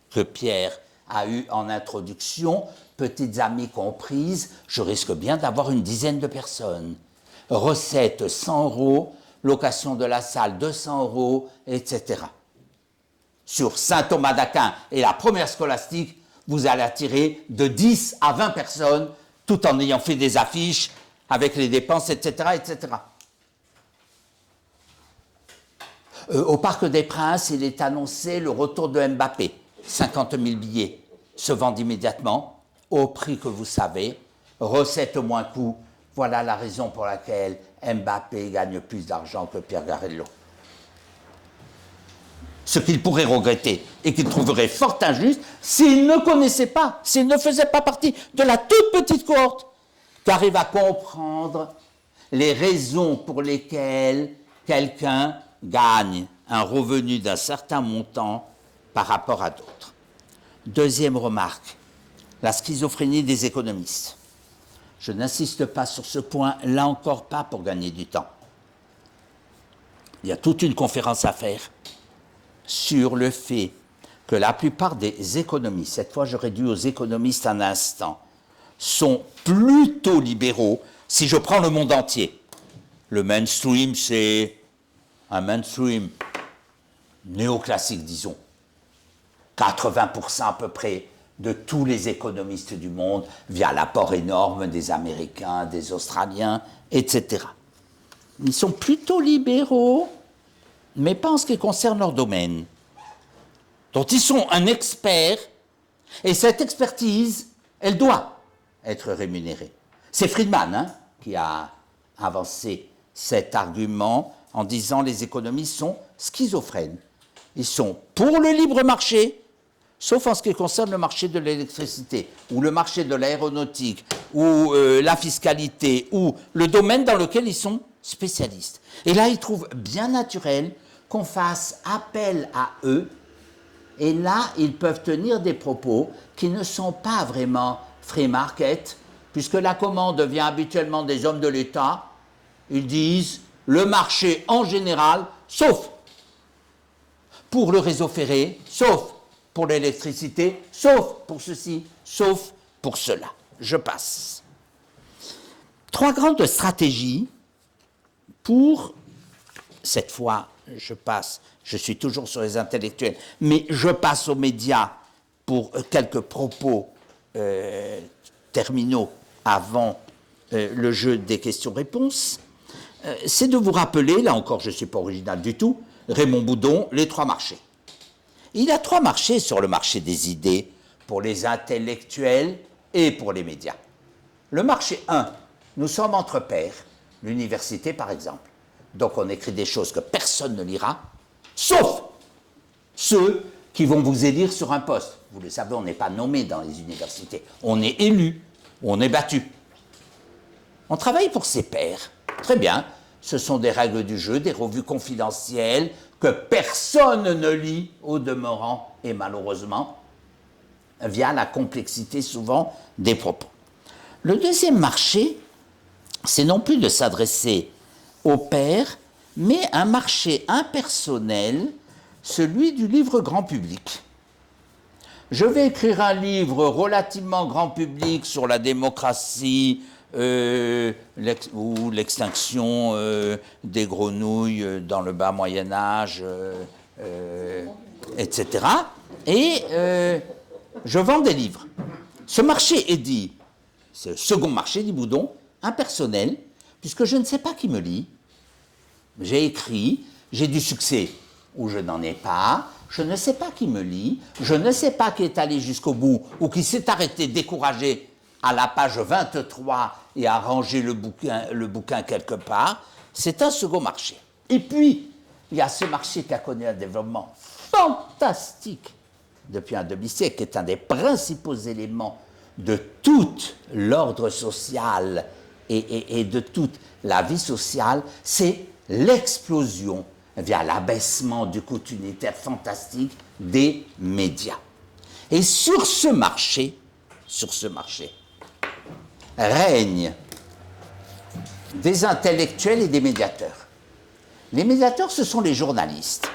que Pierre a eu en introduction, petites amies comprises, je risque bien d'avoir une dizaine de personnes. Recette 100 €, location de la salle 200 €, etc. Sur saint Thomas d'Aquin et la première scolastique, vous allez attirer de 10 à 20 personnes, tout en ayant fait des affiches avec les dépenses, etc., etc. Au Parc des Princes, il est annoncé le retour de Mbappé. 50 000 billets se vendent immédiatement, au prix que vous savez, recette moins coût. Voilà la raison pour laquelle Mbappé gagne plus d'argent que Pierre Garello. Ce qu'il pourrait regretter et qu'il trouverait fort injuste s'il ne connaissait pas, s'il ne faisait pas partie de la toute petite cohorte qui arrive à comprendre les raisons pour lesquelles quelqu'un gagne un revenu d'un certain montant par rapport à d'autres. Deuxième remarque, la schizophrénie des économistes. Je n'insiste pas sur ce point, là encore pas pour gagner du temps. Il y a toute une conférence à faire sur le fait que la plupart des économistes, cette fois je réduis aux économistes un instant, sont plutôt libéraux si je prends le monde entier. Le mainstream, c'est un mainstream néoclassique, disons. 80% à peu près de tous les économistes du monde, via l'apport énorme des Américains, des Australiens, etc. Ils sont plutôt libéraux, mais pas en ce qui concerne leur domaine, dont ils sont un expert, et cette expertise, elle doit être rémunérée. C'est Friedman qui a avancé cet argument en disant les économistes sont schizophrènes. Ils sont pour le libre marché, sauf en ce qui concerne le marché de l'électricité, ou le marché de l'aéronautique, ou la fiscalité, ou le domaine dans lequel ils sont spécialistes. Et là, ils trouvent bien naturel qu'on fasse appel à eux, et là, ils peuvent tenir des propos qui ne sont pas vraiment free market, puisque la commande vient habituellement des hommes de l'État. Ils disent le marché en général, sauf pour le réseau ferré, sauf pour l'électricité, sauf pour ceci, sauf pour cela. Je passe. 3 grandes stratégies pour, cette fois, je passe, je suis toujours sur les intellectuels, mais je passe aux médias pour quelques propos terminaux avant le jeu des questions-réponses. C'est de vous rappeler, là encore je ne suis pas original du tout, Raymond Boudon, les 3 marchés. Il y a 3 marchés sur le marché des idées pour les intellectuels et pour les médias. Le marché 1, nous sommes entre pairs, l'université par exemple. Donc on écrit des choses que personne ne lira, sauf ceux qui vont vous élire sur un poste. Vous le savez, on n'est pas nommé dans les universités. On est élu, on est battu. On travaille pour ses pairs. Très bien, ce sont des règles du jeu, des revues confidentielles que personne ne lit au demeurant, et malheureusement, via la complexité souvent des propos. Le deuxième marché, c'est non plus de s'adresser aux pairs, mais un marché impersonnel, celui du livre grand public. Je vais écrire un livre relativement grand public sur la démocratie ou l'extinction des grenouilles dans le bas Moyen-Âge, etc. Et je vends des livres. Ce marché est dit, c'est le second marché, dit Boudon, impersonnel, puisque je ne sais pas qui me lit. J'ai écrit, j'ai du succès ou je n'en ai pas, je ne sais pas qui me lit, je ne sais pas qui est allé jusqu'au bout ou qui s'est arrêté découragé à la page 23 et a rangé le bouquin quelque part. C'est un second marché. Et puis, il y a ce marché qui a connu un développement fantastique depuis un demi-siècle, qui est un des principaux éléments de tout l'ordre social et de toute la vie sociale, c'est l'explosion via l'abaissement du coût unitaire fantastique des médias. Et sur ce marché, règnent des intellectuels et des médiateurs. Les médiateurs, ce sont les journalistes.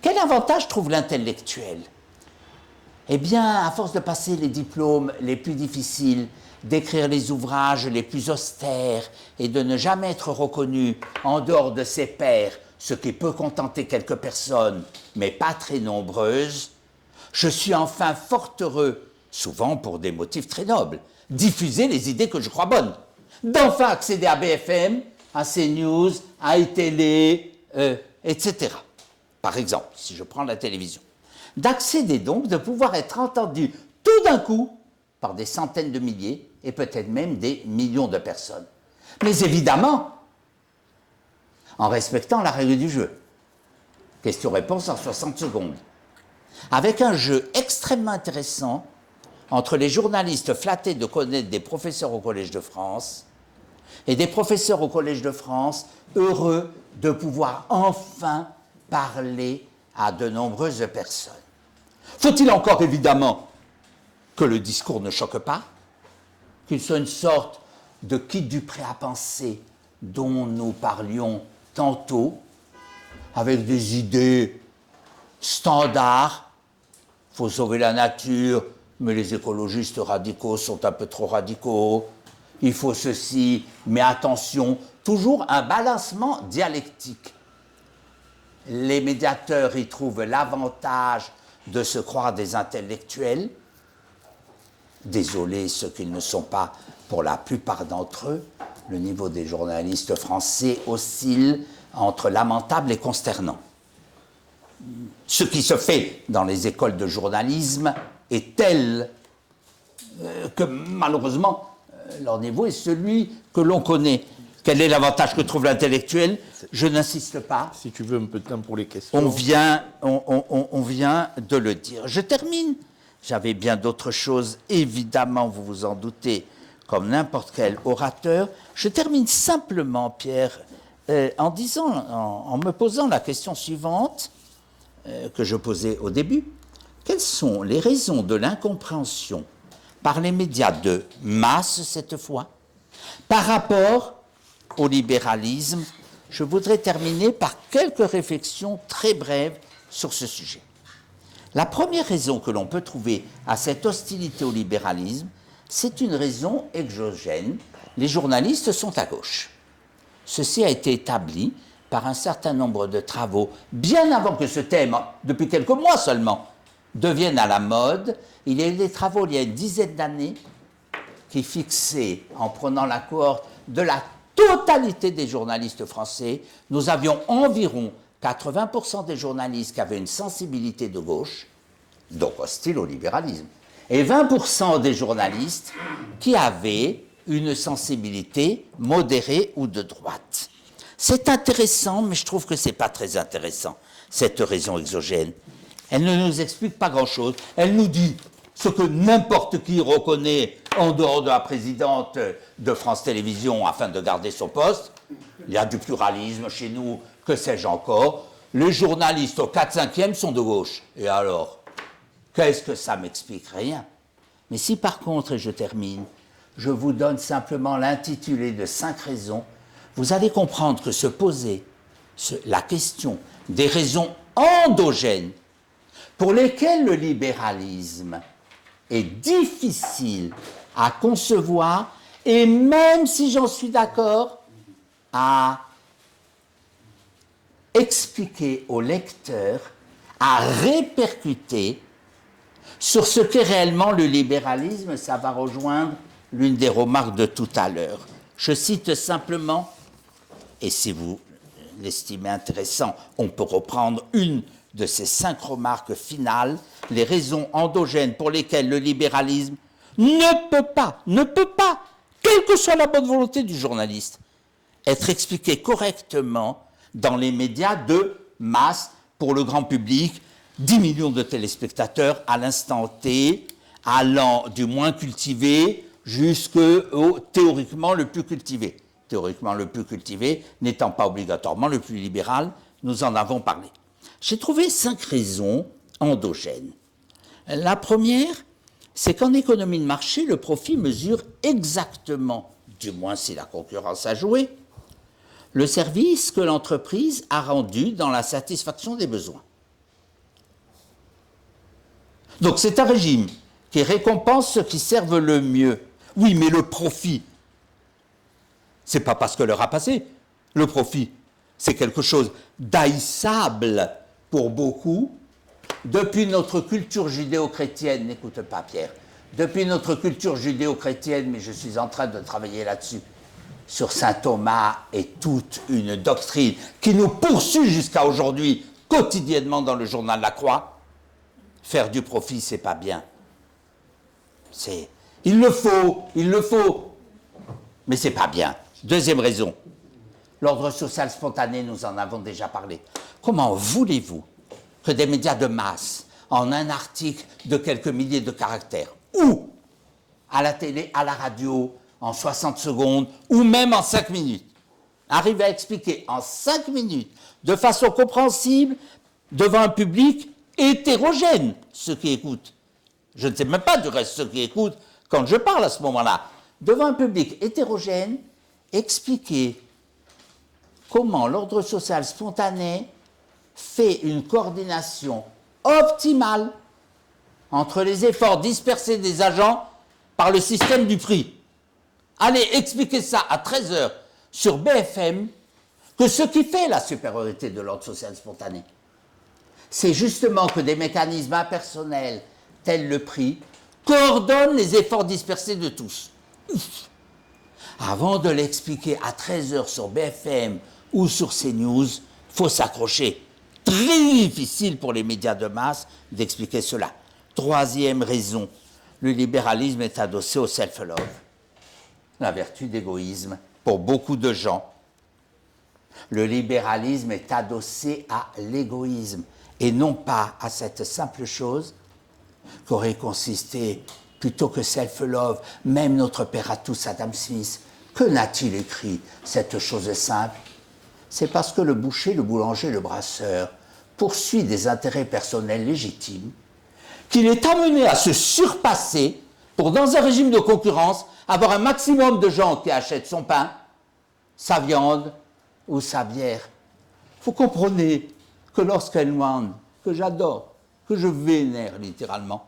Quel avantage trouve l'intellectuel ? Eh bien, à force de passer les diplômes les plus difficiles, d'écrire les ouvrages les plus austères et de ne jamais être reconnu en dehors de ses pairs, ce qui peut contenter quelques personnes, mais pas très nombreuses, je suis enfin fort heureux, souvent pour des motifs très nobles, diffuser les idées que je crois bonnes, d'enfin accéder à BFM, à CNews, à iTélé, etc. Par exemple, si je prends la télévision, d'accéder donc, de pouvoir être entendu tout d'un coup par des centaines de milliers et peut-être même des millions de personnes. Mais évidemment, en respectant la règle du jeu. Question-réponse en 60 secondes. Avec un jeu extrêmement intéressant entre les journalistes flattés de connaître des professeurs au Collège de France et des professeurs au Collège de France heureux de pouvoir enfin parler à de nombreuses personnes. Faut-il encore évidemment que le discours ne choque pas, qu'il soit une sorte de kit du prêt à penser dont nous parlions tantôt, avec des idées standards, il faut sauver la nature, mais les écologistes radicaux sont un peu trop radicaux, il faut ceci, mais attention, toujours un balancement dialectique. Les médiateurs y trouvent l'avantage de se croire des intellectuels, désolé ceux qui ne sont pas pour la plupart d'entre eux, le niveau des journalistes français oscille entre lamentable et consternant. Ce qui se fait dans les écoles de journalisme est tel que malheureusement leur niveau est celui que l'on connaît. Quel est l'avantage que trouve l'intellectuel ? Je n'insiste pas. Si tu veux un peu de temps pour les questions. On vient de le dire. Je termine. J'avais bien d'autres choses, évidemment, vous vous en doutez, comme n'importe quel orateur. Je termine simplement, Pierre, en me posant la question suivante que je posais au début. Quelles sont les raisons de l'incompréhension par les médias de masse, cette fois, par rapport au libéralisme? Je voudrais terminer par quelques réflexions très brèves sur ce sujet. La première raison que l'on peut trouver à cette hostilité au libéralisme, c'est une raison exogène. Les journalistes sont à gauche. Ceci a été établi par un certain nombre de travaux, bien avant que ce thème, depuis quelques mois seulement, devienne à la mode. Il y a eu des travaux il y a une dizaine d'années qui fixaient, en prenant la cohorte de la totalité des journalistes français, nous avions environ 80% des journalistes qui avaient une sensibilité de gauche, donc hostile au libéralisme, et 20% des journalistes qui avaient une sensibilité modérée ou de droite. C'est intéressant, mais je trouve que ce n'est pas très intéressant, cette raison exogène. Elle ne nous explique pas grand-chose. Elle nous dit ce que n'importe qui reconnaît en dehors de la présidente de France Télévisions afin de garder son poste. Il y a du pluralisme chez nous, que sais-je encore. Les journalistes au 4/5e sont de gauche. Et alors, qu'est-ce que ça m'explique? Rien. Mais si par contre, et je termine, je vous donne simplement l'intitulé de 5 raisons, vous allez comprendre que se poser la question des raisons endogènes pour lesquelles le libéralisme est difficile à concevoir, et même si j'en suis d'accord, à expliquer au lecteur, à répercuter sur ce qu'est réellement le libéralisme. Ça va rejoindre l'une des remarques de tout à l'heure. Je cite simplement, et si vous l'estimez intéressant, on peut reprendre une de ces 5 remarques finales, les raisons endogènes pour lesquelles le libéralisme ne peut pas, quelle que soit la bonne volonté du journaliste, être expliqué correctement dans les médias de masse pour le grand public, 10 millions de téléspectateurs à l'instant T, allant du moins cultivé jusqu'au théoriquement le plus cultivé. Théoriquement le plus cultivé n'étant pas obligatoirement le plus libéral, nous en avons parlé. J'ai trouvé 5 raisons endogènes. La première, c'est qu'en économie de marché, le profit mesure exactement, du moins si la concurrence a joué, le service que l'entreprise a rendu dans la satisfaction des besoins. Donc c'est un régime qui récompense ceux qui servent le mieux. Oui, mais le profit, c'est pas parce que l'heure a passé. Le profit, c'est quelque chose d'haïssable pour beaucoup. Depuis notre culture judéo-chrétienne, n'écoute pas Pierre, depuis notre culture judéo-chrétienne, mais je suis en train de travailler là-dessus, sur saint Thomas et toute une doctrine qui nous poursuit jusqu'à aujourd'hui, quotidiennement dans le journal La Croix, faire du profit, c'est pas bien. Il le faut, mais c'est pas bien. Deuxième raison, l'ordre social spontané, nous en avons déjà parlé. Comment voulez-vous que des médias de masse, en un article de quelques milliers de caractères, ou à la télé, à la radio, en 60 secondes, ou même en 5 minutes, arrivent à expliquer en 5 minutes, de façon compréhensible, devant un public hétérogène, ceux qui écoutent. Je ne sais même pas du reste ceux qui écoutent quand je parle à ce moment-là. Devant un public hétérogène, expliquer comment l'ordre social spontané fait une coordination optimale entre les efforts dispersés des agents par le système du prix. Allez expliquer ça à 13h sur BFM, que ce qui fait la supériorité de l'ordre social spontané, c'est justement que des mécanismes impersonnels tels le prix coordonnent les efforts dispersés de tous. Ouf. Avant de l'expliquer à 13h sur BFM ou sur CNews, il faut s'accrocher. Très difficile pour les médias de masse d'expliquer cela. Troisième raison, le libéralisme est adossé au self-love, la vertu d'égoïsme pour beaucoup de gens. Le libéralisme est adossé à l'égoïsme et non pas à cette simple chose qu'aurait consisté plutôt que self-love. Même notre père à tous, Adam Smith, que n'a-t-il écrit, cette chose simple? C'est parce que le boucher, le boulanger, le brasseur poursuit des intérêts personnels légitimes qu'il est amené à se surpasser pour, dans un régime de concurrence, avoir un maximum de gens qui achètent son pain, sa viande ou sa bière. Vous comprenez que lorsqu'Helmand, que j'adore, que je vénère littéralement,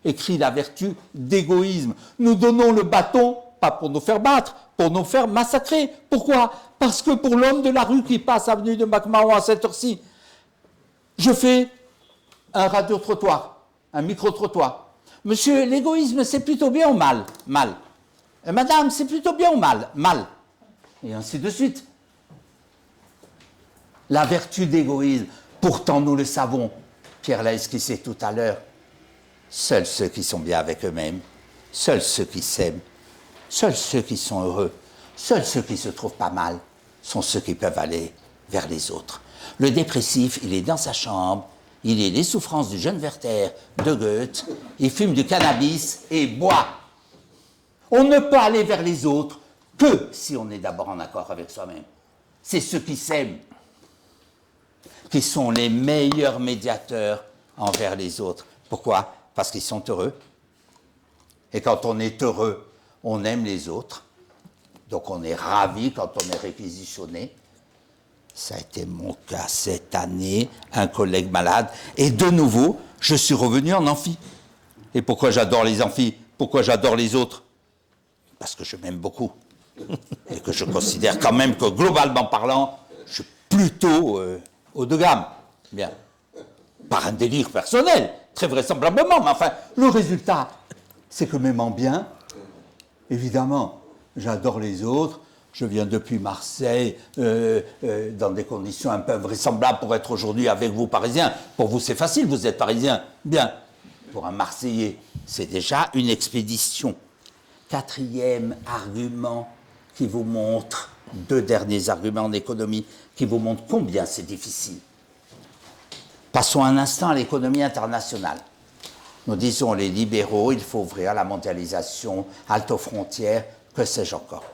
écrit la vertu d'égoïsme, nous donnons le bâton, pas pour nous faire battre, pour nous faire massacrer. Pourquoi? Parce que pour l'homme de la rue qui passe avenue de MacMahon à cette heure-ci, je fais un radio-trottoir, un micro-trottoir. Monsieur, l'égoïsme, c'est plutôt bien ou mal? Mal. Madame, c'est plutôt bien ou mal? Mal. Et ainsi de suite. La vertu d'égoïsme, pourtant nous le savons, Pierre l'a esquissé tout à l'heure, seuls ceux qui sont bien avec eux-mêmes, seuls ceux qui s'aiment, seuls ceux qui sont heureux, seuls ceux qui se trouvent pas mal, sont ceux qui peuvent aller vers les autres. Le dépressif, il est dans sa chambre, il est les souffrances du jeune Werther de Goethe, il fume du cannabis et boit. On ne peut aller vers les autres que si on est d'abord en accord avec soi-même. C'est ceux qui s'aiment qui sont les meilleurs médiateurs envers les autres. Pourquoi? Parce qu'ils sont heureux. Et quand on est heureux, on aime les autres. Donc on est ravi quand on est réquisitionné. Ça a été mon cas cette année, un collègue malade. Et de nouveau, je suis revenu en amphi. Et pourquoi j'adore les amphis? Pourquoi j'adore les autres? Parce que je m'aime beaucoup. Et que je considère quand même que, globalement parlant, je suis plutôt haut de gamme. Bien. Par un délire personnel, très vraisemblablement. Mais enfin, le résultat, c'est que m'aimant bien, évidemment, j'adore les autres. Je viens depuis Marseille, dans des conditions un peu vraisemblables pour être aujourd'hui avec vous, Parisiens. Pour vous, c'est facile, vous êtes Parisiens. Bien. Pour un Marseillais, c'est déjà une expédition. Quatrième argument qui vous montre, deux derniers arguments en économie, qui vous montrent combien c'est difficile. Passons un instant à l'économie internationale. Nous disons les libéraux, il faut ouvrir la mondialisation, halte aux frontières, que sais-je encore.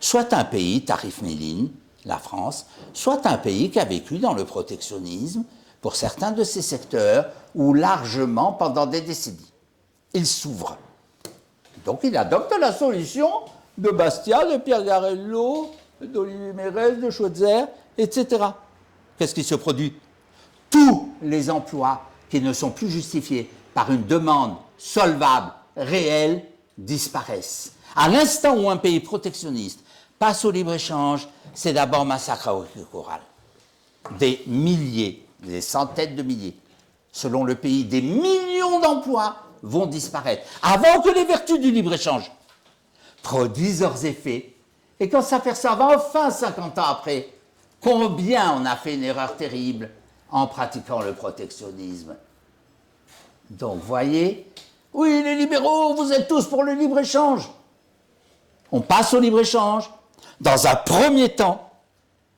Soit un pays, tarif Méline, la France, soit un pays qui a vécu dans le protectionnisme pour certains de ses secteurs ou largement pendant des décennies. Il s'ouvre. Donc il adopte la solution de Bastia, de Pierre Garello, d'Olivier Mérès, de Schweitzer, etc. Qu'est-ce qui se produit? Tous les emplois qui ne sont plus justifiés par une demande solvable, réelle, disparaissent. À l'instant où un pays protectionniste passe au libre-échange, c'est d'abord massacre à Coral. Des milliers, des centaines de milliers, selon le pays, des millions d'emplois vont disparaître avant que les vertus du libre-échange produisent leurs effets et qu'on s'aperçoive enfin 50 ans après combien on a fait une erreur terrible en pratiquant le protectionnisme. Donc, voyez, oui, les libéraux, vous êtes tous pour le libre-échange. On passe au libre-échange. Dans un premier temps,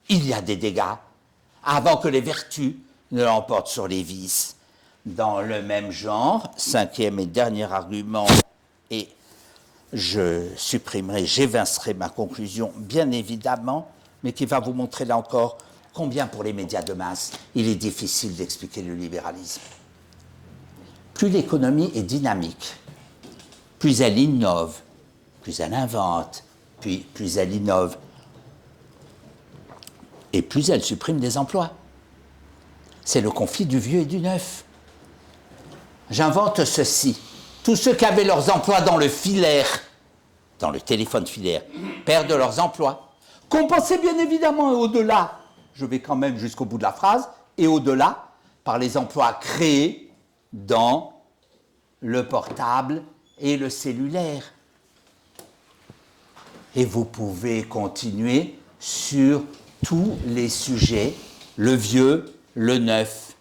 il y a des dégâts avant que les vertus ne l'emportent sur les vices. Dans le même genre, cinquième et dernier argument, et je supprimerai, j'évincerai ma conclusion, bien évidemment, mais qui va vous montrer là encore combien pour les médias de masse, il est difficile d'expliquer le libéralisme. Plus l'économie est dynamique, plus elle innove, plus elle invente, puis plus elle innove, et plus elle supprime des emplois. C'est le conflit du vieux et du neuf. J'invente ceci. Tous ceux qui avaient leurs emplois dans le filaire, dans le téléphone filaire, perdent leurs emplois. Compensés bien évidemment et au-delà, je vais quand même jusqu'au bout de la phrase, et au-delà, par les emplois créés dans le portable et le cellulaire. Et vous pouvez continuer sur tous les sujets, le vieux, le neuf.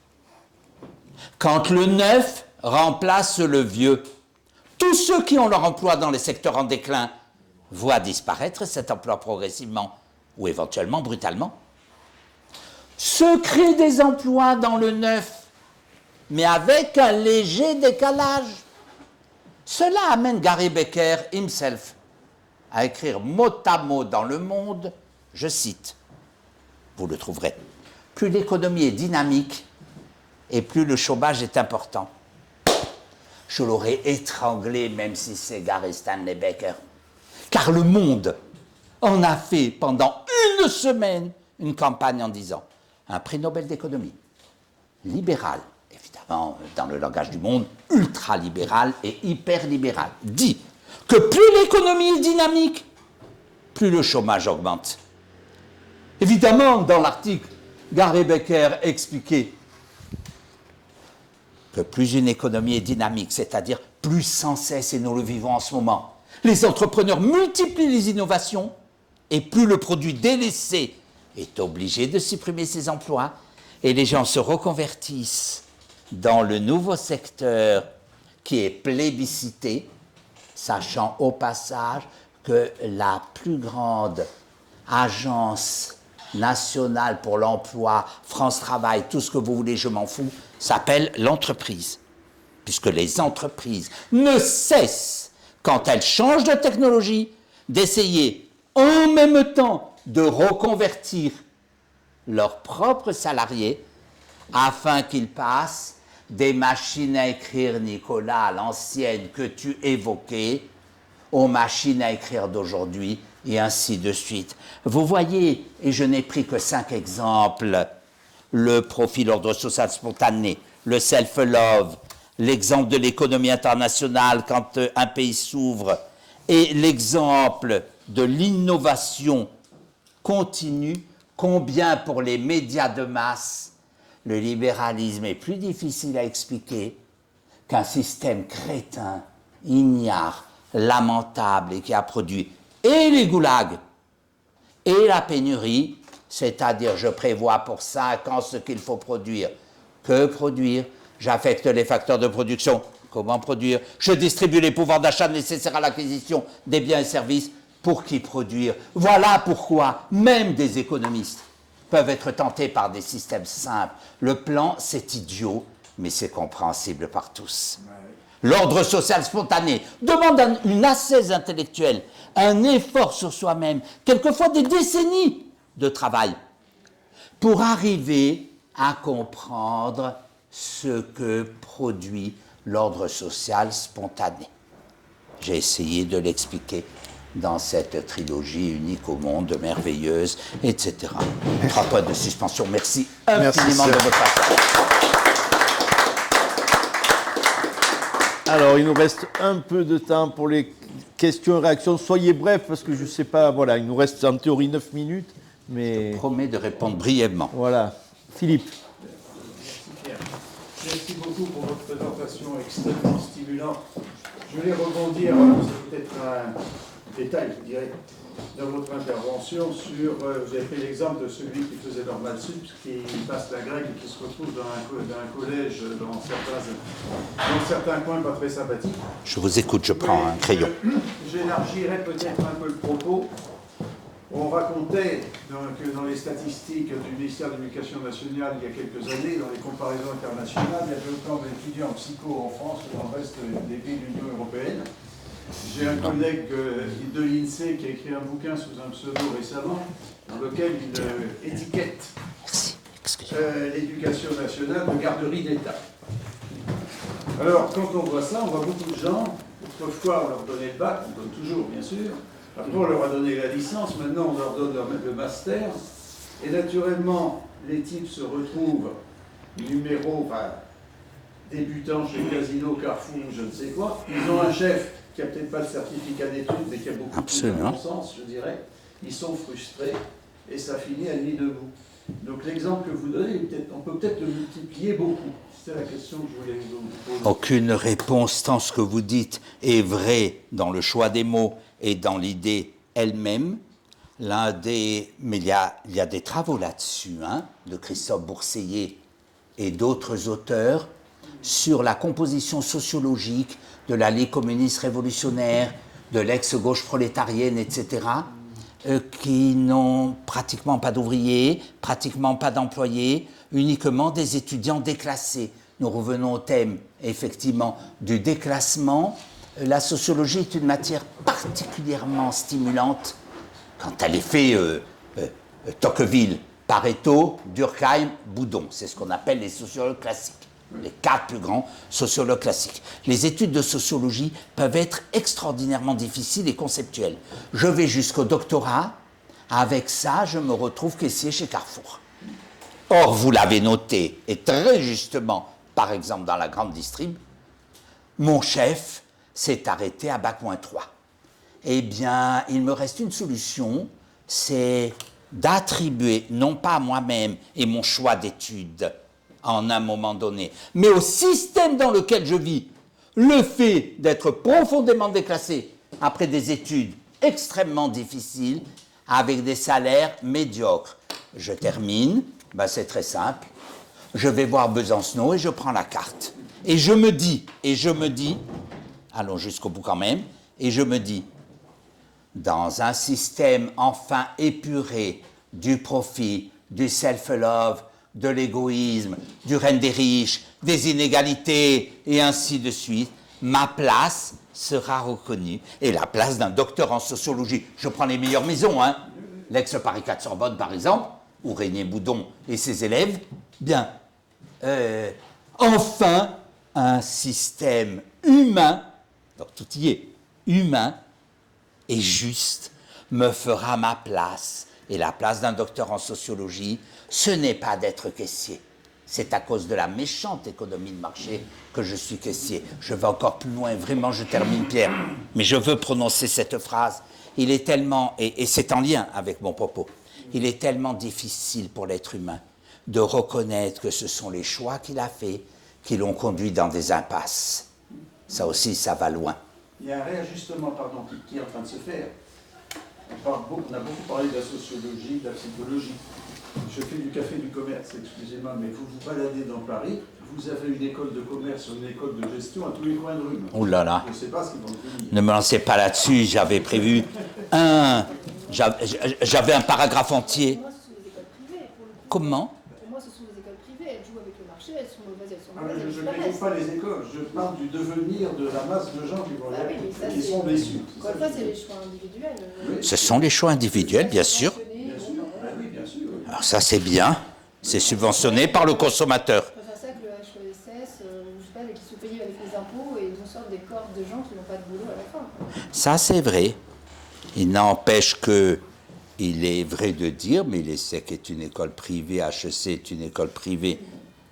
Quand le neuf remplace le vieux, tous ceux qui ont leur emploi dans les secteurs en déclin voient disparaître cet emploi progressivement ou éventuellement brutalement. Se créent des emplois dans le neuf, mais avec un léger décalage. Cela amène Gary Becker himself à écrire mot à mot dans Le Monde, je cite, vous le trouverez, plus l'économie est dynamique et plus le chômage est important. Je l'aurais étranglé même si c'est Gary Stanley Becker. Car Le Monde en a fait pendant une semaine une campagne en disant un prix Nobel d'économie, libéral, évidemment dans le langage du monde, ultra-libéral et hyper-libéral, dit que plus l'économie est dynamique, plus le chômage augmente. Évidemment, dans l'article, Gary Becker expliquait que plus une économie est dynamique, c'est-à-dire plus sans cesse, et nous le vivons en ce moment, les entrepreneurs multiplient les innovations et plus le produit délaissé est obligé de supprimer ses emplois et les gens se reconvertissent dans le nouveau secteur qui est plébiscité, sachant au passage que la plus grande agence nationale pour l'emploi, France Travail, tout ce que vous voulez, je m'en fous, s'appelle l'entreprise. Puisque les entreprises ne cessent, quand elles changent de technologie, d'essayer en même temps de reconvertir leurs propres salariés afin qu'ils passent des machines à écrire, Nicolas, l'ancienne que tu évoquais, aux machines à écrire d'aujourd'hui, et ainsi de suite. Vous voyez, et je n'ai pris que 5 exemples, le profil ordre social spontané, le self-love, l'exemple de l'économie internationale quand un pays s'ouvre, et l'exemple de l'innovation continue, combien pour les médias de masse, le libéralisme est plus difficile à expliquer qu'un système crétin, ignare, lamentable et qui a produit et les goulags et la pénurie, c'est-à-dire je prévois pour 5 ans ce qu'il faut produire. Que produire? J'affecte les facteurs de production. Comment produire? Je distribue les pouvoirs d'achat nécessaires à l'acquisition des biens et services. Pour qui produire? Voilà pourquoi même des économistes peuvent être tentés par des systèmes simples. Le plan, c'est idiot, mais c'est compréhensible par tous. L'ordre social spontané demande une ascèse intellectuelle, un effort sur soi-même, quelquefois des décennies de travail, pour arriver à comprendre ce que produit l'ordre social spontané. J'ai essayé de l'expliquer dans cette trilogie unique au monde, merveilleuse, etc. 3 points de suspension. Merci infiniment de votre attention. Alors, il nous reste un peu de temps pour les questions et réactions. Soyez brefs, parce que je ne sais pas, voilà, il nous reste en théorie 9 minutes, mais... Je promets de répondre brièvement. Voilà. Philippe. Merci beaucoup pour votre présentation extrêmement stimulante. Je voulais rebondir, c'est peut-être un détail, je dirais, dans votre intervention sur, vous avez pris l'exemple de celui qui faisait Normal Sup, qui passe la grecque et qui se retrouve dans un collège dans certains coins pas très sympathiques. Je vous écoute, je prends un crayon. J'élargirais peut-être un peu le propos. On racontait que dans les statistiques du ministère de l'Éducation nationale il y a quelques années, dans les comparaisons internationales, il y avait autant d'étudiants en psycho en France que dans le reste des pays de l'Union européenne. J'ai un collègue de l'INSEE qui a écrit un bouquin sous un pseudo récemment, dans lequel il étiquette l'éducation nationale de garderie d'État. Alors, quand on voit ça, on voit beaucoup de gens, autrefois on leur donnait le bac, on donne toujours bien sûr, après on leur a donné la licence, maintenant on leur donne le master, et naturellement, les types se retrouvent débutants chez Casino, Carrefour, je ne sais quoi, ils ont un chef qui n'a peut-être pas le certificat d'études, mais qui a beaucoup de bon sens, je dirais. Ils sont frustrés et ça finit à nuit debout. Donc l'exemple que vous donnez, on peut peut-être le multiplier beaucoup. C'était la question que je voulais vous poser. Aucune réponse tant ce que vous dites est vrai dans le choix des mots et dans l'idée elle-même. Mais il y a des travaux là-dessus, de Christophe Bourseiller et d'autres auteurs, sur la composition sociologique de la Ligue communiste révolutionnaire, de l'ex-gauche prolétarienne, etc., qui n'ont pratiquement pas d'ouvriers, pratiquement pas d'employés, uniquement des étudiants déclassés. Nous revenons au thème, effectivement, du déclassement la sociologie est une matière particulièrement stimulante quand elle est faite Tocqueville, Pareto, Durkheim, Boudon. C'est ce qu'on appelle les sociologues classiques, les 4 plus grands sociologues classiques. Les études de sociologie peuvent être extraordinairement difficiles et conceptuelles. Je vais jusqu'au doctorat, avec ça, je me retrouve caissier chez Carrefour. Or, vous l'avez noté, et très justement, par exemple dans la grande distrib, mon chef s'est arrêté à Bac-3. Eh bien, il me reste une solution, c'est d'attribuer, non pas à moi-même et mon choix d'études en un moment donné, mais au système dans lequel je vis, le fait d'être profondément déclassé après des études extrêmement difficiles, avec des salaires médiocres. Je termine, ben c'est très simple, je vais voir Besancenot et je prends la carte. Et je me dis, allons jusqu'au bout quand même, et je me dis, dans un système enfin épuré du profit, du self-love, de l'égoïsme, du règne des riches, des inégalités, et ainsi de suite, ma place sera reconnue. Et la place d'un docteur en sociologie, je prends les meilleures maisons, hein, l'ex-Paris 4 Sorbonne par exemple, où régnait Boudon et ses élèves, bien, enfin, un système humain, donc tout y est, humain et juste, me fera ma place. Et la place d'un docteur en sociologie, ce n'est pas d'être caissier. C'est à cause de la méchante économie de marché que je suis caissier. Je vais encore plus loin, vraiment, je termine, Pierre. Mais je veux prononcer cette phrase. Il est tellement, et c'est en lien avec mon propos, il est tellement difficile pour l'être humain de reconnaître que ce sont les choix qu'il a faits qui l'ont conduit dans des impasses. Ça aussi, ça va loin. Il y a un réajustement qui est en train de se faire. On a beaucoup parlé de la sociologie, de la psychologie. Je fais du café du commerce, excusez-moi, mais vous vous baladez dans Paris, vous avez une école de commerce, une école de gestion à tous les coins de rue. Oh là là. Je ne sais pas ce qu'ils vont devenir. Ne me lancez pas là-dessus, j'avais prévu j'avais un paragraphe entier. Pour moi, ce sont des écoles privées. Pour le coup. Comment? Pour moi, ce sont des écoles privées. Elles jouent avec le marché, elles sont mauvaises, elles sont Ah, mauvaises. je ne critique pas les écoles, je parle du devenir de la masse de gens qui vont y aller, qui sont déçus. Encore une fois, c'est les choix individuels. Oui. Ce sont les choix individuels, bien sûr. Bien sûr, ah oui, bien sûr. Oui. Alors ça, c'est bien. C'est subventionné par le consommateur. On peut faire ça avec le HESS, je sais pas, qui sont payés avec les impôts et ils en sortent des corps de gens qui n'ont pas de boulot à la fin. Ça, c'est vrai. Il n'empêche que il est vrai de dire, mais l'ESSEC est une école privée, HEC est une école privée,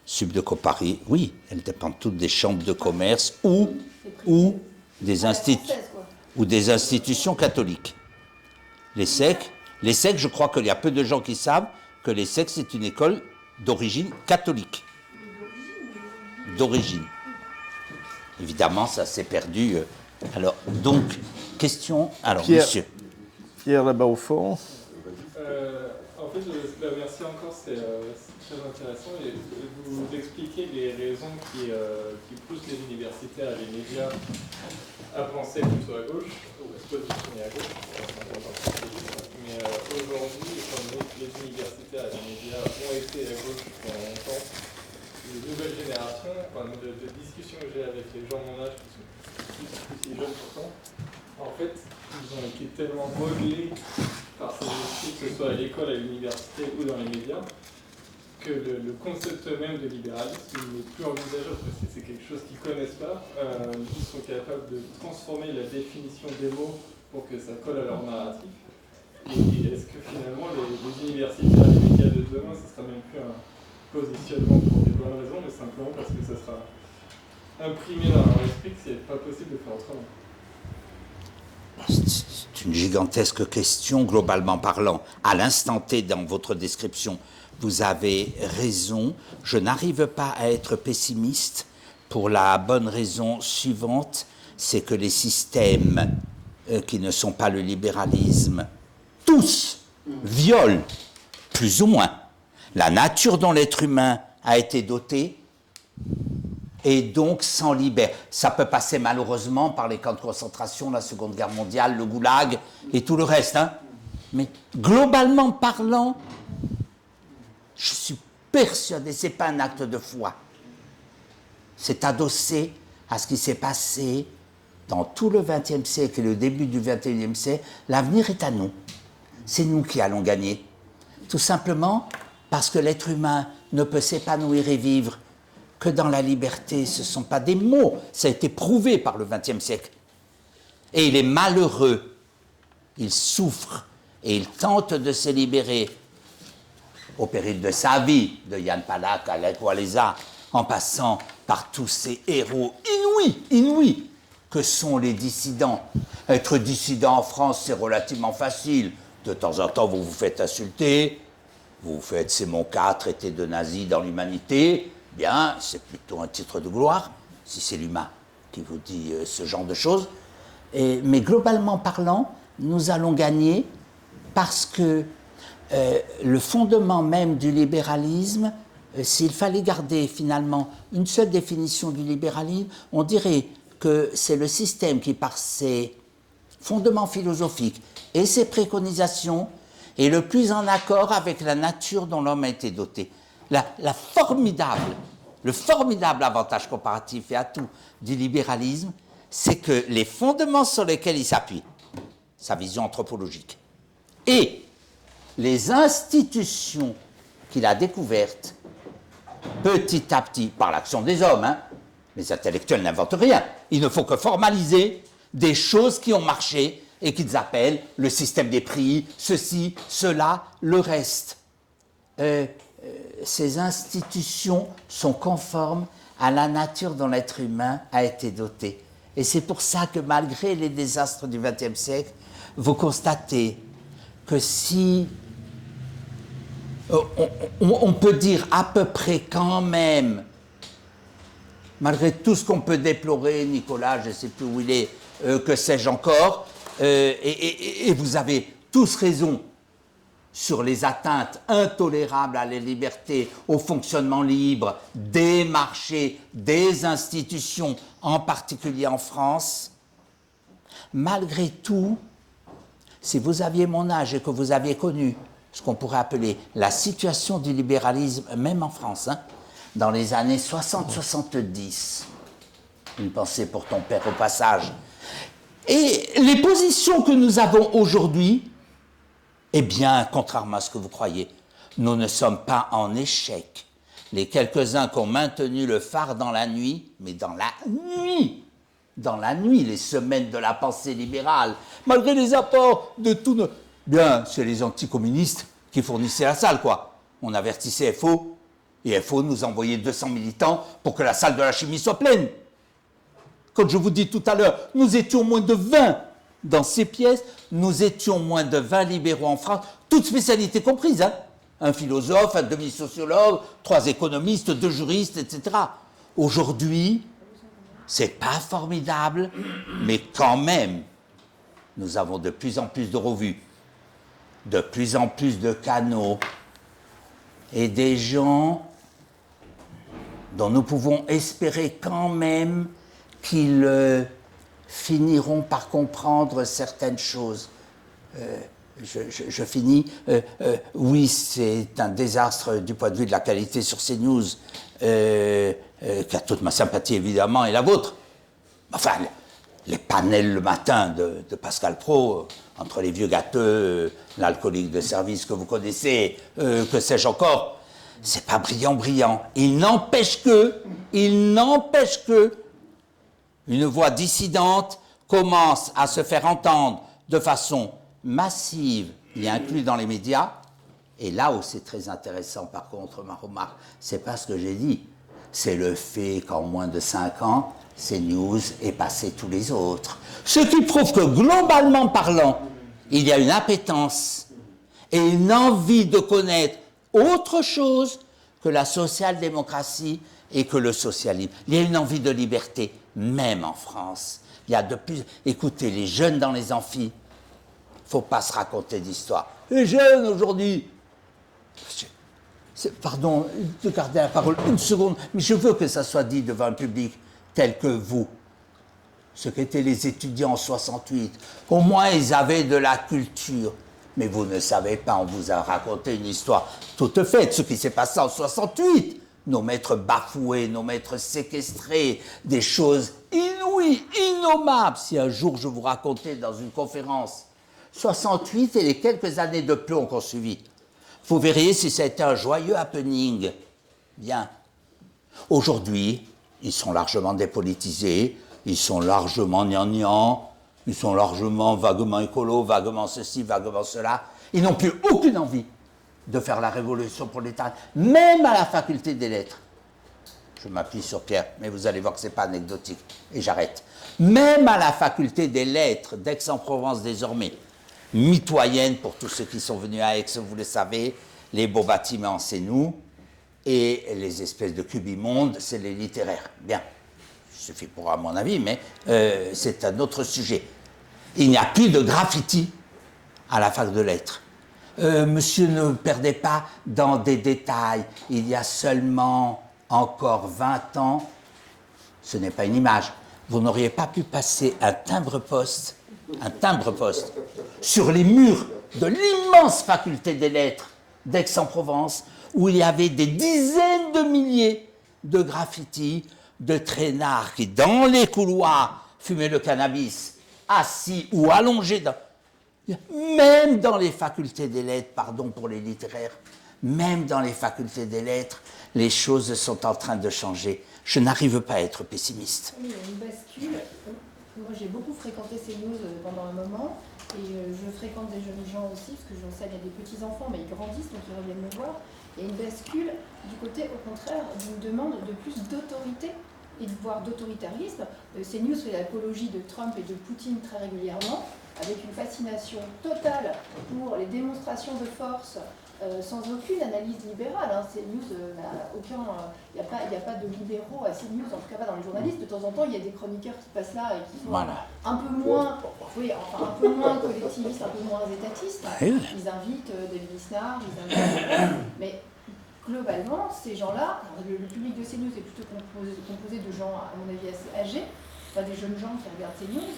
Subdeco Paris, oui, elles dépendent toutes des chambres de commerce ou des institutions catholiques. L'ESSEC, je crois qu'il y a peu de gens qui savent que l'ESSEC, c'est une école d'origine catholique. D'origine. Évidemment, ça s'est perdu. Alors, donc, question. Alors, Pierre. monsieur. Pierre, là-bas au fond. En fait, merci encore, c'est très intéressant. Et vous expliquez les raisons qui poussent les universitaires et les médias à penser plutôt à gauche, ou à se positionner à gauche. Mais aujourd'hui, étant donné que les universitaires et les médias ont été à gauche pendant longtemps, les nouvelles générations, de discussions que j'ai avec les gens de mon âge qui sont plus jeunes pourtant, en fait, ils ont été tellement modelés par ces esprits, que ce soit à l'école, à l'université ou dans les médias, que le concept même de libéralisme n'est plus envisageable parce que c'est quelque chose qu'ils ne connaissent pas. Ils sont capables de transformer la définition des mots pour que ça colle à leur narratif. Et est-ce que finalement les universitaires et les médias de demain, ce sera même plus un positionnement pour des bonnes raisons, mais simplement parce que ça sera imprimé dans leur esprit que c'est pas possible de faire autrement? C'est une gigantesque question, globalement parlant. À l'instant T, dans votre description, vous avez raison. Je n'arrive pas à être pessimiste pour la bonne raison suivante, c'est que les systèmes qui ne sont pas le libéralisme, tous violent, plus ou moins, la nature dont l'être humain a été doté, et donc s'en libère. Ça peut passer malheureusement par les camps de concentration, la Seconde Guerre mondiale, le goulag et tout le reste. Hein. Mais globalement parlant, je suis persuadé, ce n'est pas un acte de foi. C'est adossé à ce qui s'est passé dans tout le XXe siècle et le début du XXIe siècle, l'avenir est à nous. C'est nous qui allons gagner. Tout simplement parce que l'être humain ne peut s'épanouir et vivre que dans la liberté. Ce ne sont pas des mots, ça a été prouvé par le XXe siècle. Et il est malheureux, il souffre et il tente de se libérer au péril de sa vie, de Yann Palak à Lech Walesa, en passant par tous ces héros inouïs, que sont les dissidents. Être dissident en France, c'est relativement facile. De temps en temps, vous vous faites insulter, vous vous faites, c'est mon cas, traité de nazi dans l'humanité. Bien, c'est plutôt un titre de gloire, si c'est l'humain qui vous dit ce genre de choses. Mais globalement parlant, nous allons gagner parce que le fondement même du libéralisme, s'il fallait garder finalement une seule définition du libéralisme, on dirait que c'est le système qui, par ses fondements philosophiques et ses préconisations, est le plus en accord avec la nature dont l'homme a été doté. Le formidable avantage comparatif et atout du libéralisme, c'est que les fondements sur lesquels il s'appuie, sa vision anthropologique, et les institutions qu'il a découvertes, petit à petit, par l'action des hommes, les intellectuels n'inventent rien, il ne faut que formaliser des choses qui ont marché et qu'ils appellent le système des prix, ceci, cela, le reste. Ces institutions sont conformes à la nature dont l'être humain a été doté. Et c'est pour ça que malgré les désastres du XXe siècle, vous constatez que si on peut dire à peu près quand même, malgré tout ce qu'on peut déplorer, Nicolas, je ne sais plus où il est, que sais-je encore, et vous avez tous raison sur les atteintes intolérables à la liberté, au fonctionnement libre des marchés, des institutions, en particulier en France. Malgré tout, si vous aviez mon âge et que vous aviez connu ce qu'on pourrait appeler la situation du libéralisme, même en France, dans les années 60-70, une pensée pour ton père au passage, et les positions que nous avons aujourd'hui, eh bien, contrairement à ce que vous croyez, nous ne sommes pas en échec. Les quelques-uns qui ont maintenu le phare dans la nuit, mais dans la nuit, les semaines de la pensée libérale, malgré les apports de tous nos... Bien, c'est les anticommunistes qui fournissaient la salle, quoi. On avertissait FO, et FO nous envoyait 200 militants pour que la salle de la chimie soit pleine. Comme je vous dis tout à l'heure, nous étions moins de 20 dans ces pièces, nous étions moins de 20 libéraux en France, toutes spécialités comprises, un philosophe, un demi-sociologue, 3 économistes, 2 juristes, etc. Aujourd'hui, c'est pas formidable, mais quand même, nous avons de plus en plus de revues, de plus en plus de canaux, et des gens dont nous pouvons espérer quand même qu'ils finiront par comprendre certaines choses. Je finis. Oui, c'est un désastre du point de vue de la qualité sur CNews, qui a toute ma sympathie évidemment et la vôtre. Enfin, les panels le matin de Pascal Praud, entre les vieux gâteux, l'alcoolique de service que vous connaissez, que sais-je encore, c'est pas brillant. Il n'empêche que une voix dissidente commence à se faire entendre de façon massive, y inclus dans les médias. Et là où c'est très intéressant, par contre, ma remarque, c'est pas ce que j'ai dit. C'est le fait qu'en moins de 5 ans, CNews est passé tous les autres. Ce qui prouve que, globalement parlant, il y a une appétence et une envie de connaître autre chose que la social-démocratie et que le socialisme. Il y a une envie de liberté, même en France. Il y a de plus... Écoutez, les jeunes dans les amphis, il ne faut pas se raconter d'histoire. Les jeunes aujourd'hui... Pardon de garder la parole une seconde, mais je veux que ça soit dit devant un public tel que vous. Ce qu'étaient les étudiants en 68. Au moins, ils avaient de la culture. Mais vous ne savez pas, on vous a raconté une histoire toute faite, ce qui s'est passé en 68. Nos maîtres bafoués, nos maîtres séquestrés, des choses inouïe, innommable. Si un jour je vous racontais dans une conférence 68 et les quelques années de plomb qu'on suivit, vous verriez si ça a été un joyeux happening. Bien. Aujourd'hui, ils sont largement dépolitisés, ils sont largement gnangnans, ils sont largement vaguement écolos, vaguement ceci, vaguement cela. Ils n'ont plus aucune envie de faire la révolution prolétaire, même à la faculté des lettres. Je m'appuie sur Pierre, mais vous allez voir que ce n'est pas anecdotique, et j'arrête. Même à la faculté des lettres d'Aix-en-Provence désormais, mitoyenne pour tous ceux qui sont venus à Aix, vous le savez, les beaux bâtiments, c'est nous, et les espèces de cubimondes, c'est les littéraires. Bien, il suffit pour à mon avis, mais c'est un autre sujet. Il n'y a plus de graffiti à la fac de lettres. Monsieur, ne perdez pas dans des détails. Il y a seulement encore 20 ans, ce n'est pas une image, vous n'auriez pas pu passer un timbre-poste sur les murs de l'immense faculté des lettres d'Aix-en-Provence, où il y avait des dizaines de milliers de graffitis, de traînards qui, dans les couloirs, fumaient le cannabis, assis ou allongés, même dans les facultés des lettres, pardon pour les littéraires, même dans les facultés des lettres, les choses sont en train de changer. Je n'arrive pas à être pessimiste. Oui, il y a une bascule. Moi, j'ai beaucoup fréquenté ces news pendant un moment, et je fréquente des jeunes gens aussi, parce que j'enseigne à des petits-enfants, mais ils grandissent, donc ils reviennent me voir. Il y a une bascule du côté, au contraire, d'une demande de plus d'autorité, et voire d'autoritarisme. CNews fait l'apologie de Trump et de Poutine très régulièrement, avec une fascination totale pour les démonstrations de force, sans aucune analyse libérale. Hein. CNews n'a aucun... Il n'y a pas de libéraux à CNews, en tout cas pas dans les journalistes. De temps en temps, il y a des chroniqueurs qui passent là et qui sont un peu moins... Oui, enfin, un peu moins collectivistes, un peu moins étatistes. Ils invitent David Lisnard, ils invitent... Mais globalement, ces gens-là, le public de CNews est plutôt composé de gens, à mon avis, assez âgés, pas des jeunes gens qui regardent CNews,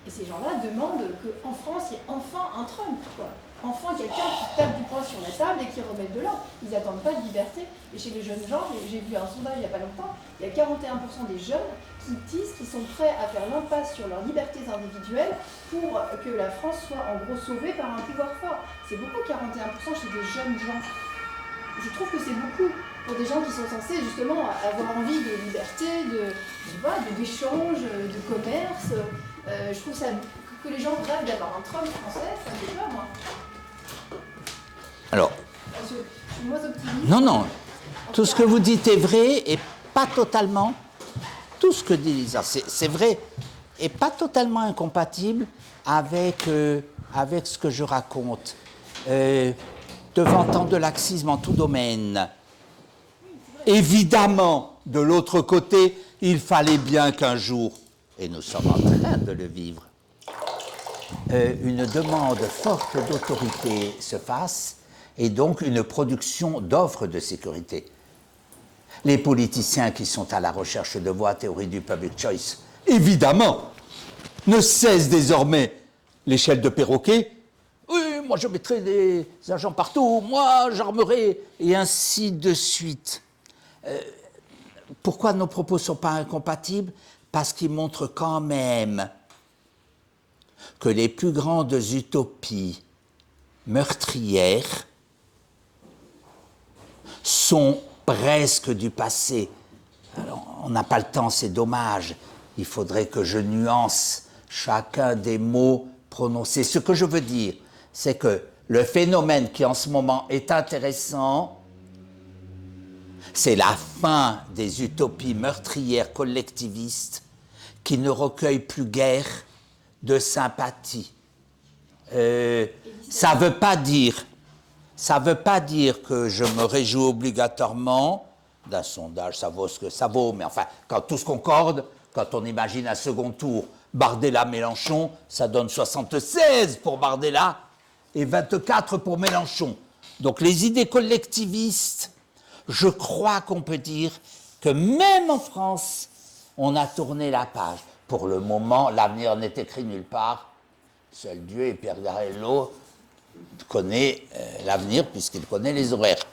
et ces gens-là demandent qu'en France, il y ait enfin un Trump, quoi. Enfin quelqu'un qui tape du poing sur la table et qui remette de l'ordre. Ils n'attendent pas de liberté. Et chez les jeunes gens, j'ai vu un sondage il n'y a pas longtemps, il y a 41% des jeunes qui disent qu'ils sont prêts à faire l'impasse sur leurs libertés individuelles pour que la France soit en gros sauvée par un pouvoir fort. C'est beaucoup, 41% chez des jeunes gens. Je trouve que c'est beaucoup pour des gens qui sont censés justement avoir envie de liberté, d'échange, de commerce. Je trouve ça, que les gens rêvent d'avoir un Trump français, ça me fait peur, moi. Alors, je suis moins optimiste. non, tout ce que vous dites est vrai et pas totalement. Tout ce que dit Lisa, c'est vrai et pas totalement incompatible avec ce que je raconte. Devant tant de laxisme en tout domaine, évidemment, de l'autre côté, il fallait bien qu'un jour, et nous sommes en train de le vivre, une demande forte d'autorité se fasse et donc une production d'offres de sécurité. Les politiciens qui sont à la recherche de voies, théorie du public choice, évidemment, ne cessent désormais l'échelle de perroquet. Oui, moi je mettrai des agents partout, moi j'armerai, et ainsi de suite. Pourquoi nos propos ne sont pas incompatibles? Parce qu'ils montrent quand même que les plus grandes utopies meurtrières sont presque du passé. Alors, on n'a pas le temps, c'est dommage. Il faudrait que je nuance chacun des mots prononcés. Ce que je veux dire, c'est que le phénomène qui en ce moment est intéressant, c'est la fin des utopies meurtrières collectivistes qui ne recueillent plus guère de sympathie. Ça ne veut pas dire que je me réjouis obligatoirement d'un sondage, ça vaut ce que ça vaut, mais enfin, quand tout se concorde, quand on imagine un second tour, Bardella-Mélenchon, ça donne 76 pour Bardella et 24 pour Mélenchon. Donc les idées collectivistes, je crois qu'on peut dire que même en France, on a tourné la page. Pour le moment, l'avenir n'est écrit nulle part. Seul Dieu et Pierre Garello connaît l'avenir puisqu'il connaît les horaires.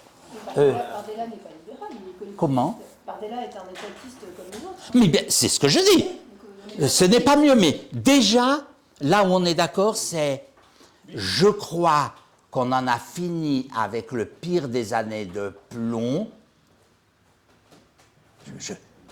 Bardella n'est pas libéral, il est collectiviste. Comment? Bardella est un étatiste comme les autres. Mais bien, c'est ce que je dis. Ce n'est pas mieux, mais déjà, là où on est d'accord, c'est, je crois qu'on en a fini avec le pire des années de plomb.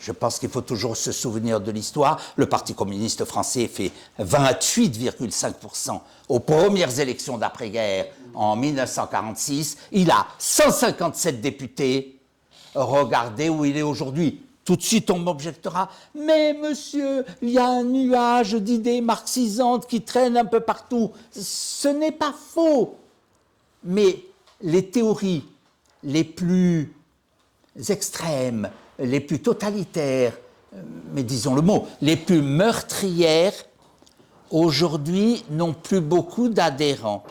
Je pense qu'il faut toujours se souvenir de l'histoire. Le Parti communiste français fait 28,5% aux premières élections d'après-guerre en 1946. Il a 157 députés. Regardez où il est aujourd'hui. Tout de suite, on m'objectera. Mais monsieur, il y a un nuage d'idées marxisantes qui traînent un peu partout. Ce n'est pas faux. Mais les théories les plus extrêmes, les plus totalitaires, mais disons le mot, les plus meurtrières, aujourd'hui n'ont plus beaucoup d'adhérents.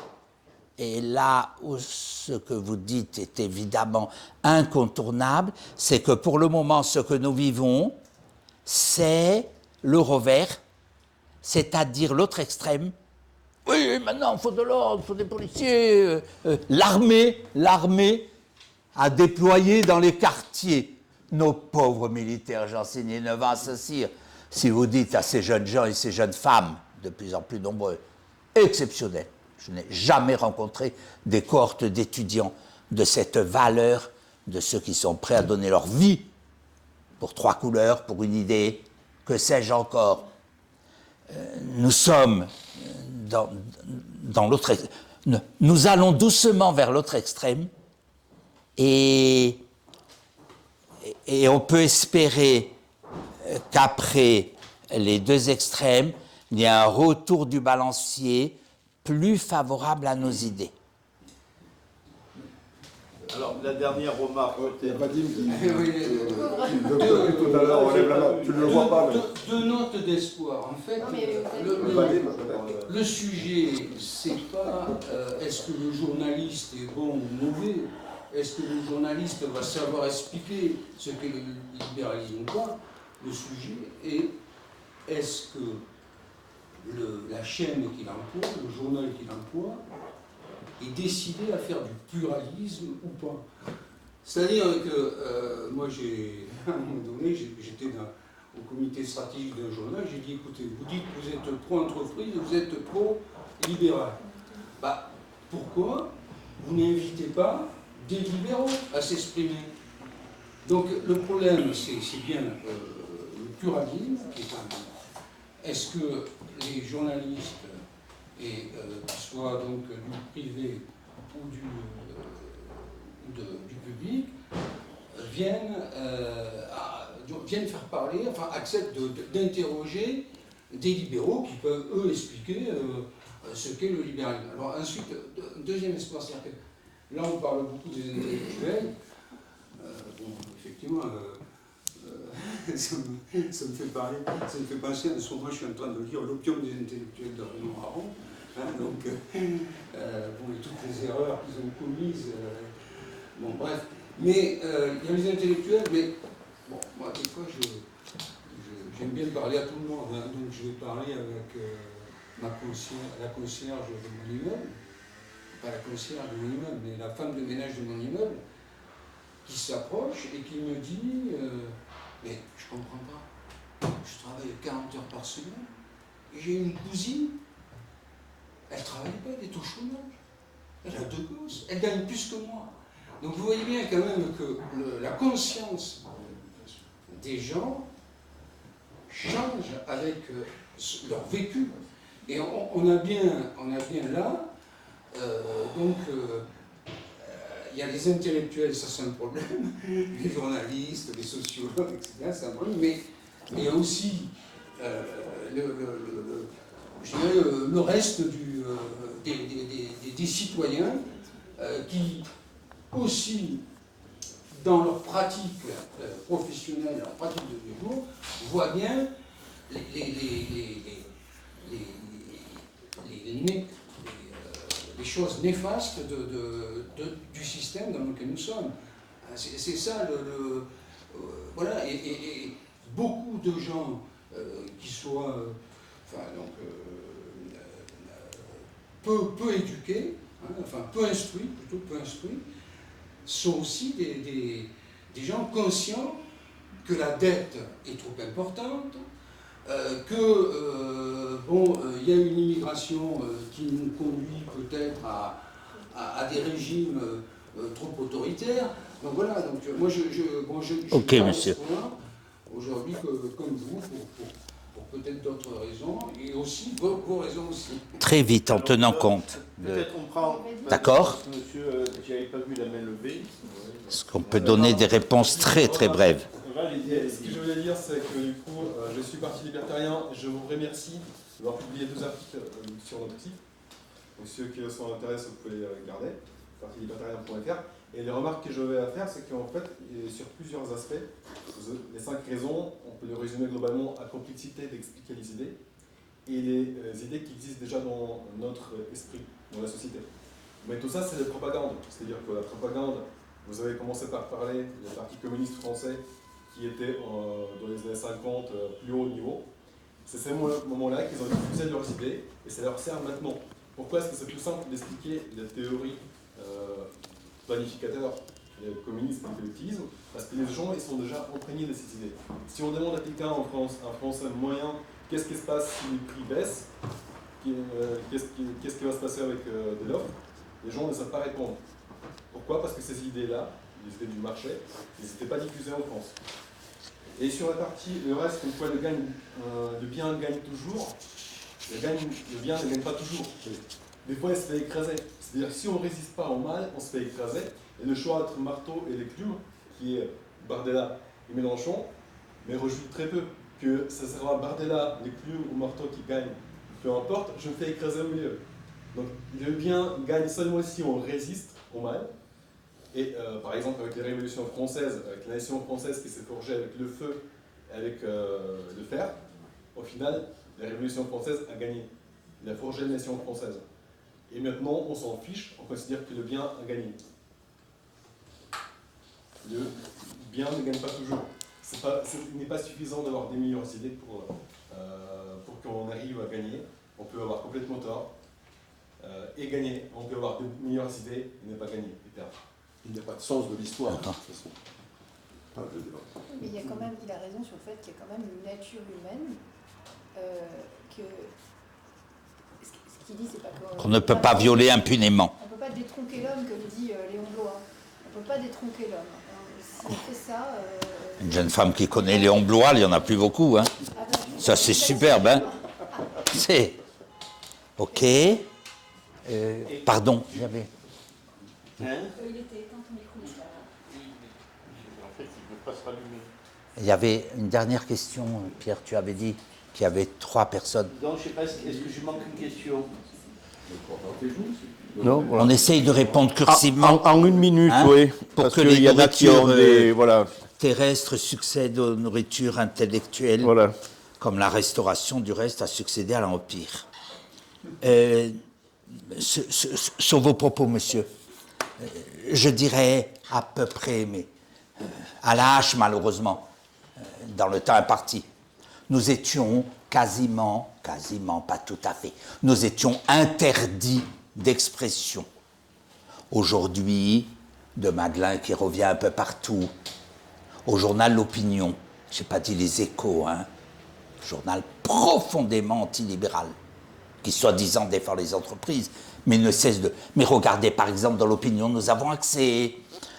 Et là où ce que vous dites est évidemment incontournable, c'est que pour le moment, ce que nous vivons, c'est le revers, c'est-à-dire l'autre extrême. Oui, maintenant, il faut de l'ordre, il faut des policiers. L'armée a déployé dans les quartiers. Nos pauvres militaires, j'enseignais 9 ans à Saint-Cyr. Si vous dites à ces jeunes gens et ces jeunes femmes, de plus en plus nombreux, exceptionnels, je n'ai jamais rencontré des cohortes d'étudiants de cette valeur de ceux qui sont prêts à donner leur vie pour 3 couleurs, pour une idée, que sais-je encore. Nous sommes dans l'autre. Nous allons doucement vers l'autre extrême et on peut espérer qu'après les 2 extrêmes, il y a un retour du balancier plus favorable à nos idées. Alors, la dernière remarque, peut-être. Vadim qui tout à l'heure, on lève la main. Tu ne le vois pas, mais... Deux notes d'espoir. En fait, Non, mais le sujet, c'est pas est-ce que le journaliste est bon ou mauvais, est-ce que le journaliste va savoir expliquer ce qu'est le libéralisme ou pas. Le sujet est est-ce que la chaîne qu'il emploie, le journal qu'il emploie, est décidé à faire du pluralisme ou pas. C'est-à-dire que moi, à un moment donné, j'étais au comité stratégique d'un journal, j'ai dit, écoutez, vous dites que vous êtes pro-entreprise, vous êtes pro-libéral. Bah, pourquoi vous n'invitez pas des libéraux à s'exprimer? Donc le problème, c'est bien le pluralisme qui est un... Est-ce que les journalistes, et qu'ils soient donc du privé ou du public, viennent faire parler, enfin acceptent d'interroger des libéraux qui peuvent eux expliquer ce qu'est le libéralisme. Alors ensuite, deuxième espoir, c'est-à-dire que là on parle beaucoup des intellectuels. Bon, effectivement, ça me fait penser à ce moment, je suis en train de lire L'opium des intellectuels de Raymond Aron. Donc, bon, et toutes les erreurs qu'ils ont commises. Bon, bref. Mais il y a les intellectuels, mais bon, moi, des fois, j'aime bien parler à tout le monde. Hein, donc, je vais parler avec la concierge de mon immeuble. Pas la concierge de mon immeuble, mais la femme de ménage de mon immeuble, qui s'approche et qui me dit mais je comprends pas, je travaille 40 heures par semaine, et j'ai une cousine, elle ne travaille pas, elle est au chômage, elle a 2 gosses, elle gagne plus que moi. Donc vous voyez bien quand même que la conscience des gens change avec leur vécu. Et on a bien là, il y a les intellectuels, ça c'est un problème, les journalistes, les sociologues, etc., c'est un problème, mais il y a aussi le reste des citoyens qui aussi, dans leur pratique professionnelle, leur pratique de tous les jours, voient bien les choses néfastes du système dans lequel nous sommes. C'est ça voilà, et beaucoup de gens qui soient peu éduqués, hein, enfin peu instruits, sont aussi des gens conscients que la dette est trop importante, Il y a une immigration qui nous conduit peut-être à des régimes trop autoritaires. Donc voilà, donc moi je Ok, parle monsieur. de ce point aujourd'hui comme vous, pour peut-être d'autres raisons, et aussi vos raisons aussi. Très vite, en tenant compte. Peut-être on prend. D'accord. Monsieur, j'avais pas vu la main levée. Est-ce qu'on peut donner des réponses très très brèves? Ce que je voulais dire, c'est que du coup, je suis parti libertarien. Je vous remercie d'avoir publié 2 articles sur notre site. Donc ceux qui sont intéressés, vous pouvez les regarder, partilibertarien.fr. Et les remarques que je vais faire, c'est qu'en fait, sur plusieurs aspects, les 5 raisons, on peut les résumer globalement à complexité d'expliquer les idées et les idées qui existent déjà dans notre esprit, dans la société. Mais tout ça, c'est la propagande. C'est-à-dire que la propagande, vous avez commencé par parler du Parti communiste français qui était dans les années 50 plus haut niveau. C'est ces moments-là qu'ils ont diffusé leurs idées et ça leur sert maintenant. Pourquoi est-ce que c'est plus simple d'expliquer la théorie planificateur communiste et collectivisme? Parce que les gens ils sont déjà imprégnés de ces idées. Si on demande à quelqu'un en France, un Français moyen, qu'est-ce qui se passe si les prix baissent, qu'est-ce qui va se passer avec de l'offre, les gens ne savent pas répondre. Pourquoi? Parce que ces idées-là, les idées du marché, elles n'étaient pas diffusées en France. Et sur la partie, le reste, une fois le bien gagne toujours, le bien ne gagne pas toujours. Des fois, il se fait écraser. C'est-à-dire que si on ne résiste pas au mal, on se fait écraser. Et le choix entre marteau et l'éclume, qui est Bardella et Mélenchon, mais rejoue très peu. Que ça sera Bardella, l'éclume ou marteau qui gagne, peu importe, je me fais écraser au milieu. Donc le bien gagne seulement si on résiste au mal. Et par exemple, avec les révolutions françaises, avec la nation française qui s'est forgée avec le feu et avec le fer, au final, la révolution française a gagné. Il a forgé la nation française. Et maintenant, on s'en fiche, on considère que le bien a gagné. Le bien ne gagne pas toujours. Il n'est pas suffisant d'avoir des meilleures idées pour qu'on arrive à gagner. On peut avoir complètement tort et gagner. On peut avoir de meilleures idées et ne pas gagner et perdre. Il n'y a pas de sens de l'histoire, de toute façon. Mais il a raison sur le fait qu'il y a quand même une nature humaine que ce qu'il dit, c'est pas qu'on ne peut pas violer impunément. On ne peut pas détronquer l'homme, comme dit Léon Blois. On ne peut pas détronquer l'homme. Si on fait ça... Une jeune femme qui connaît Léon Blois, il n'y en a plus beaucoup. Hein. Ça, c'est superbe. Hein. C'est... Ok. Pardon, j'avais... Il était éteint ton micro. En fait, il ne peut pas se rallumer. Il y avait une dernière question, Pierre, tu avais dit qu'il y avait 3 personnes. Donc, je ne sais pas, est-ce que je manque une question? Non, voilà. On essaye de répondre cursivement. En 1 minute, hein, oui. Pour parce que les y en a qui ont nourritures voilà. terrestres succèdent aux nourritures intellectuelles, Voilà. comme la restauration, du reste, a succédé à l'Empire. Sur vos propos, monsieur, je dirais à peu près, mais à la hache, malheureusement, dans le temps imparti. Nous étions quasiment, pas tout à fait, nous étions interdits d'expression. Aujourd'hui, de Madelin qui revient un peu partout, au journal L'Opinion, je n'ai pas dit les Échos, hein, journal profondément antilibéral, qui soi-disant défend les entreprises, mais ne cesse de... Mais regardez, par exemple, dans L'Opinion, nous avons accès,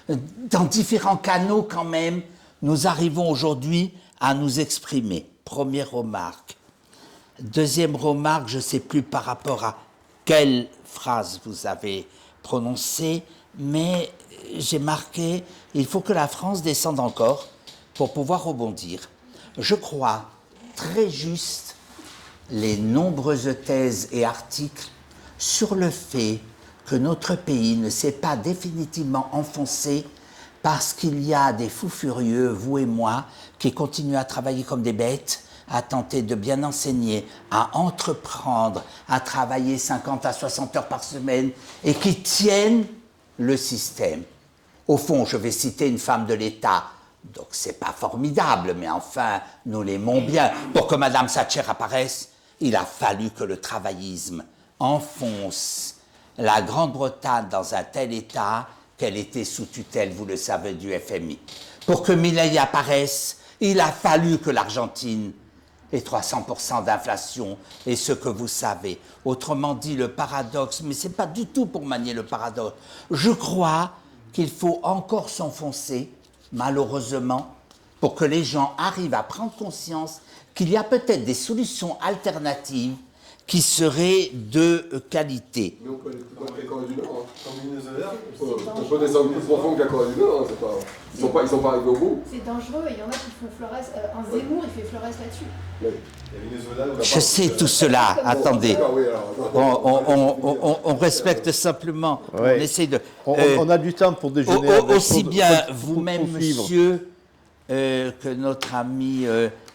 dans différents canaux quand même, nous arrivons aujourd'hui à nous exprimer. Première remarque. Deuxième remarque, je ne sais plus par rapport à quelle phrase vous avez prononcée, mais j'ai marqué, il faut que la France descende encore pour pouvoir rebondir. Je crois très juste les nombreuses thèses et articles sur le fait que notre pays ne s'est pas définitivement enfoncé parce qu'il y a des fous furieux, vous et moi, qui continuent à travailler comme des bêtes, à tenter de bien enseigner, à entreprendre, à travailler 50 à 60 heures par semaine et qui tiennent le système. Au fond, je vais citer une femme de l'État, donc c'est pas formidable, mais enfin, nous l'aimons bien. Pour que Madame Thatcher apparaisse, il a fallu que le travaillisme enfonce la Grande-Bretagne dans un tel état qu'elle était sous tutelle, vous le savez, du FMI. Pour que Milei apparaisse, il a fallu que l'Argentine et 300% d'inflation et ce que vous savez. Autrement dit, le paradoxe, mais ce n'est pas du tout pour manier le paradoxe. Je crois qu'il faut encore s'enfoncer, malheureusement, pour que les gens arrivent à prendre conscience qu'il y a peut-être des solutions alternatives qui seraient de qualité. Mais on peut aller plus loin que la Corée du Nord. Hein. Comme Venezuela, on peut descendre plus profond que la Corée du Nord. Hein. Pas, ils sont pas arrivés au bout. C'est dangereux et il y en a qui font Flores. Un Zemmour, il fait Flores là-dessus. Oui. Et Venezuela, Je sais tout cela. Attendez. Ah oui, alors, On respecte simplement. Ouais. On essaie de. On a du temps pour déjeuner. avec Aussi Claude, bien pour vous-même, poursuivre. monsieur, que notre ami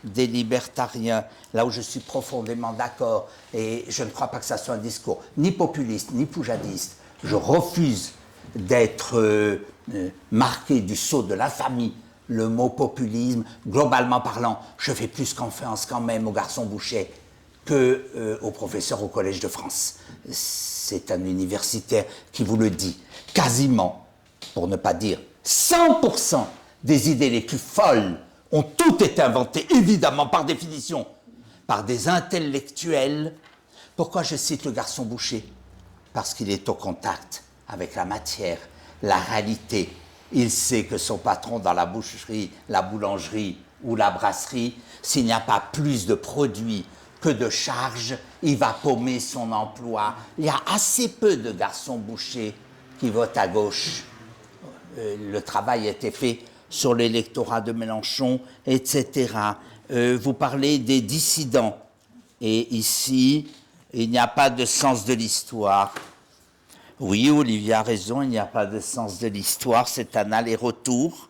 des libertariens, là où je suis profondément d'accord, et je ne crois pas que ça soit un discours ni populiste, ni poujadiste. Je refuse d'être marqué du sceau de l'infamie. Le mot populisme, globalement parlant, je fais plus confiance quand même au garçon Boucher qu'au professeur au Collège de France. C'est un universitaire qui vous le dit. Quasiment, pour ne pas dire 100% des idées les plus folles ont toutes été inventées, évidemment, par définition, par des intellectuels. Pourquoi je cite le garçon Boucher? Parce qu'il est au contact avec la matière, la réalité. Il sait que son patron dans la boucherie, la boulangerie ou la brasserie, s'il n'y a pas plus de produits que de charges, il va paumer son emploi. Il y a assez peu de garçons bouchers qui votent à gauche. Le travail a été fait sur l'électorat de Mélenchon, etc. Vous parlez des dissidents. Et ici, il n'y a pas de sens de l'histoire. Oui, Olivier a raison, il n'y a pas de sens de l'histoire, c'est un aller-retour.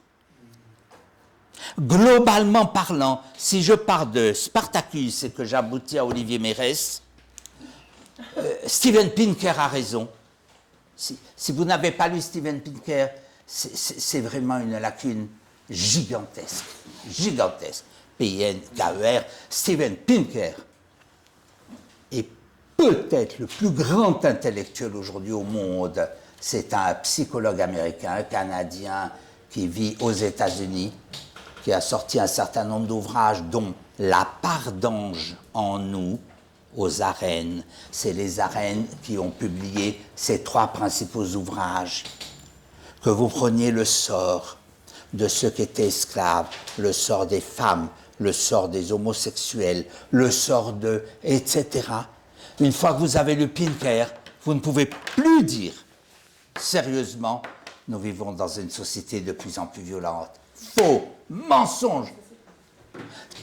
Globalement parlant, si je pars de Spartacus et que j'aboutis à Olivier Mérès, Steven Pinker a raison. Si vous n'avez pas lu Steven Pinker, c'est vraiment une lacune gigantesque, gigantesque. P-I-N-K-E-R, Steven Pinker est peut-être le plus grand intellectuel aujourd'hui au monde. C'est un psychologue américain, un Canadien qui vit aux États-Unis, qui a sorti un certain nombre d'ouvrages, dont La part d'ange en nous, aux arènes. C'est les arènes qui ont publié ces 3 principaux ouvrages. Que vous preniez le sort de ceux qui étaient esclaves, le sort des femmes, le sort des homosexuels, le sort de... etc. Une fois que vous avez lu Pinker, vous ne pouvez plus dire sérieusement, nous vivons dans une société de plus en plus violente. Faux, mensonge,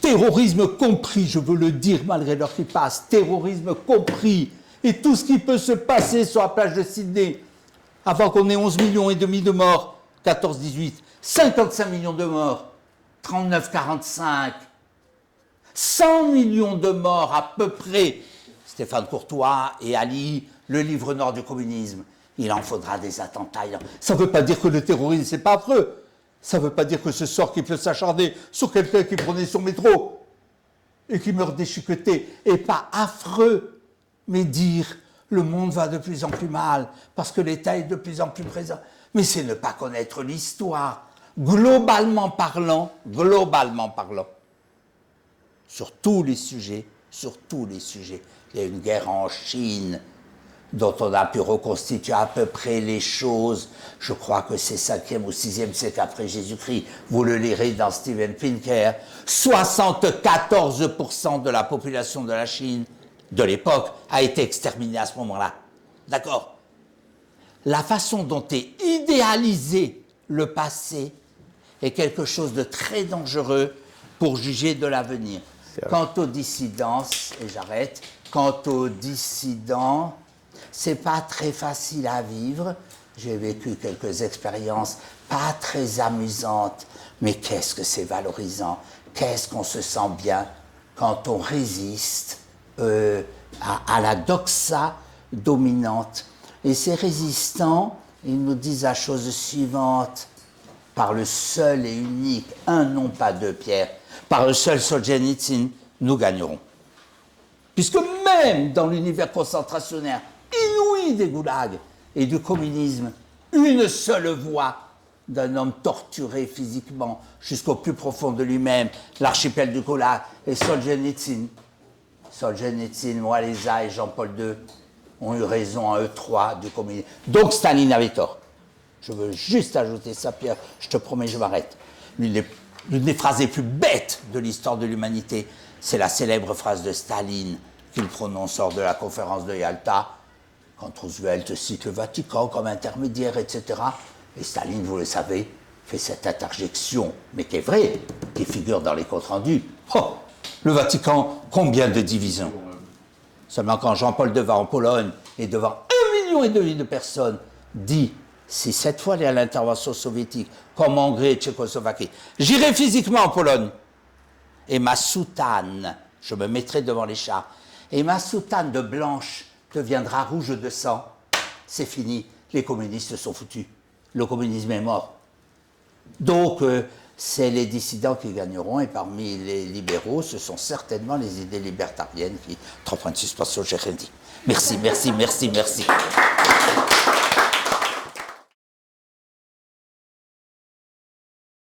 terrorisme compris, je veux le dire malgré l'heure qui passe, terrorisme compris, et tout ce qui peut se passer sur la plage de Sydney, avant qu'on ait 11 millions et demi de morts, 14-18, 55 millions de morts, 39-45, 100 millions de morts à peu près, Stéphane Courtois et Ali, le livre Nord du communisme. Il en faudra des attentats. Ça ne veut pas dire que le terrorisme, c'est pas affreux. Ça ne veut pas dire que ce sort qui peut s'acharner sur quelqu'un qui prenait son métro et qui meurt déchiqueté est pas affreux. Mais dire le monde va de plus en plus mal parce que l'État est de plus en plus présent. Mais c'est ne pas connaître l'histoire. Globalement parlant, sur tous les sujets, il y a une guerre en Chine dont on a pu reconstituer à peu près les choses. Je crois que c'est 5e ou 6e siècle après Jésus-Christ. Vous le lirez dans Steven Pinker. 74% de la population de la Chine de l'époque a été exterminée à ce moment-là. D'accord? La façon dont est idéalisé le passé est quelque chose de très dangereux pour juger de l'avenir. Quant aux dissidences, et j'arrête, quant aux dissidents, c'est pas très facile à vivre. J'ai vécu quelques expériences pas très amusantes, mais qu'est-ce que c'est valorisant, qu'est-ce qu'on se sent bien quand on résiste à la doxa dominante. Et ces résistants, ils nous disent la chose suivante, par le seul et unique, un non pas deux Pierre, par le seul Solzhenitsyn, nous gagnerons. Puisque même dans l'univers concentrationnaire inouï des goulags et du communisme, une seule voie d'un homme torturé physiquement jusqu'au plus profond de lui-même, l'archipel du Golan, et Solzhenitsyn. Solzhenitsyn, Walesa et Jean-Paul II ont eu raison à eux trois du communisme. Donc Staline avait tort. Je veux juste ajouter ça, Pierre, je te promets, je m'arrête. L'une des phrases les plus bêtes de l'histoire de l'humanité, c'est la célèbre phrase de Staline qu'il prononce lors de la conférence de Yalta, quand Roosevelt cite le Vatican comme intermédiaire, etc. Et Staline, vous le savez, fait cette interjection, mais qui est vraie, qui figure dans les comptes rendus. Oh, le Vatican, combien de divisions? Seulement quand Jean-Paul II va en Pologne et devant 1,5 million de personnes dit, si cette fois il y a l'intervention soviétique, comme en Hongrie et Tchécoslovaquie, j'irai physiquement en Pologne. Et ma soutane, je me mettrai devant les chars, et ma soutane de blanche deviendra rouge de sang. C'est fini, les communistes sont foutus. Le communisme est mort. Donc, c'est les dissidents qui gagneront, et parmi les libéraux, ce sont certainement les idées libertariennes qui... 3.6 j'ai rien dit. Merci, merci, merci, merci.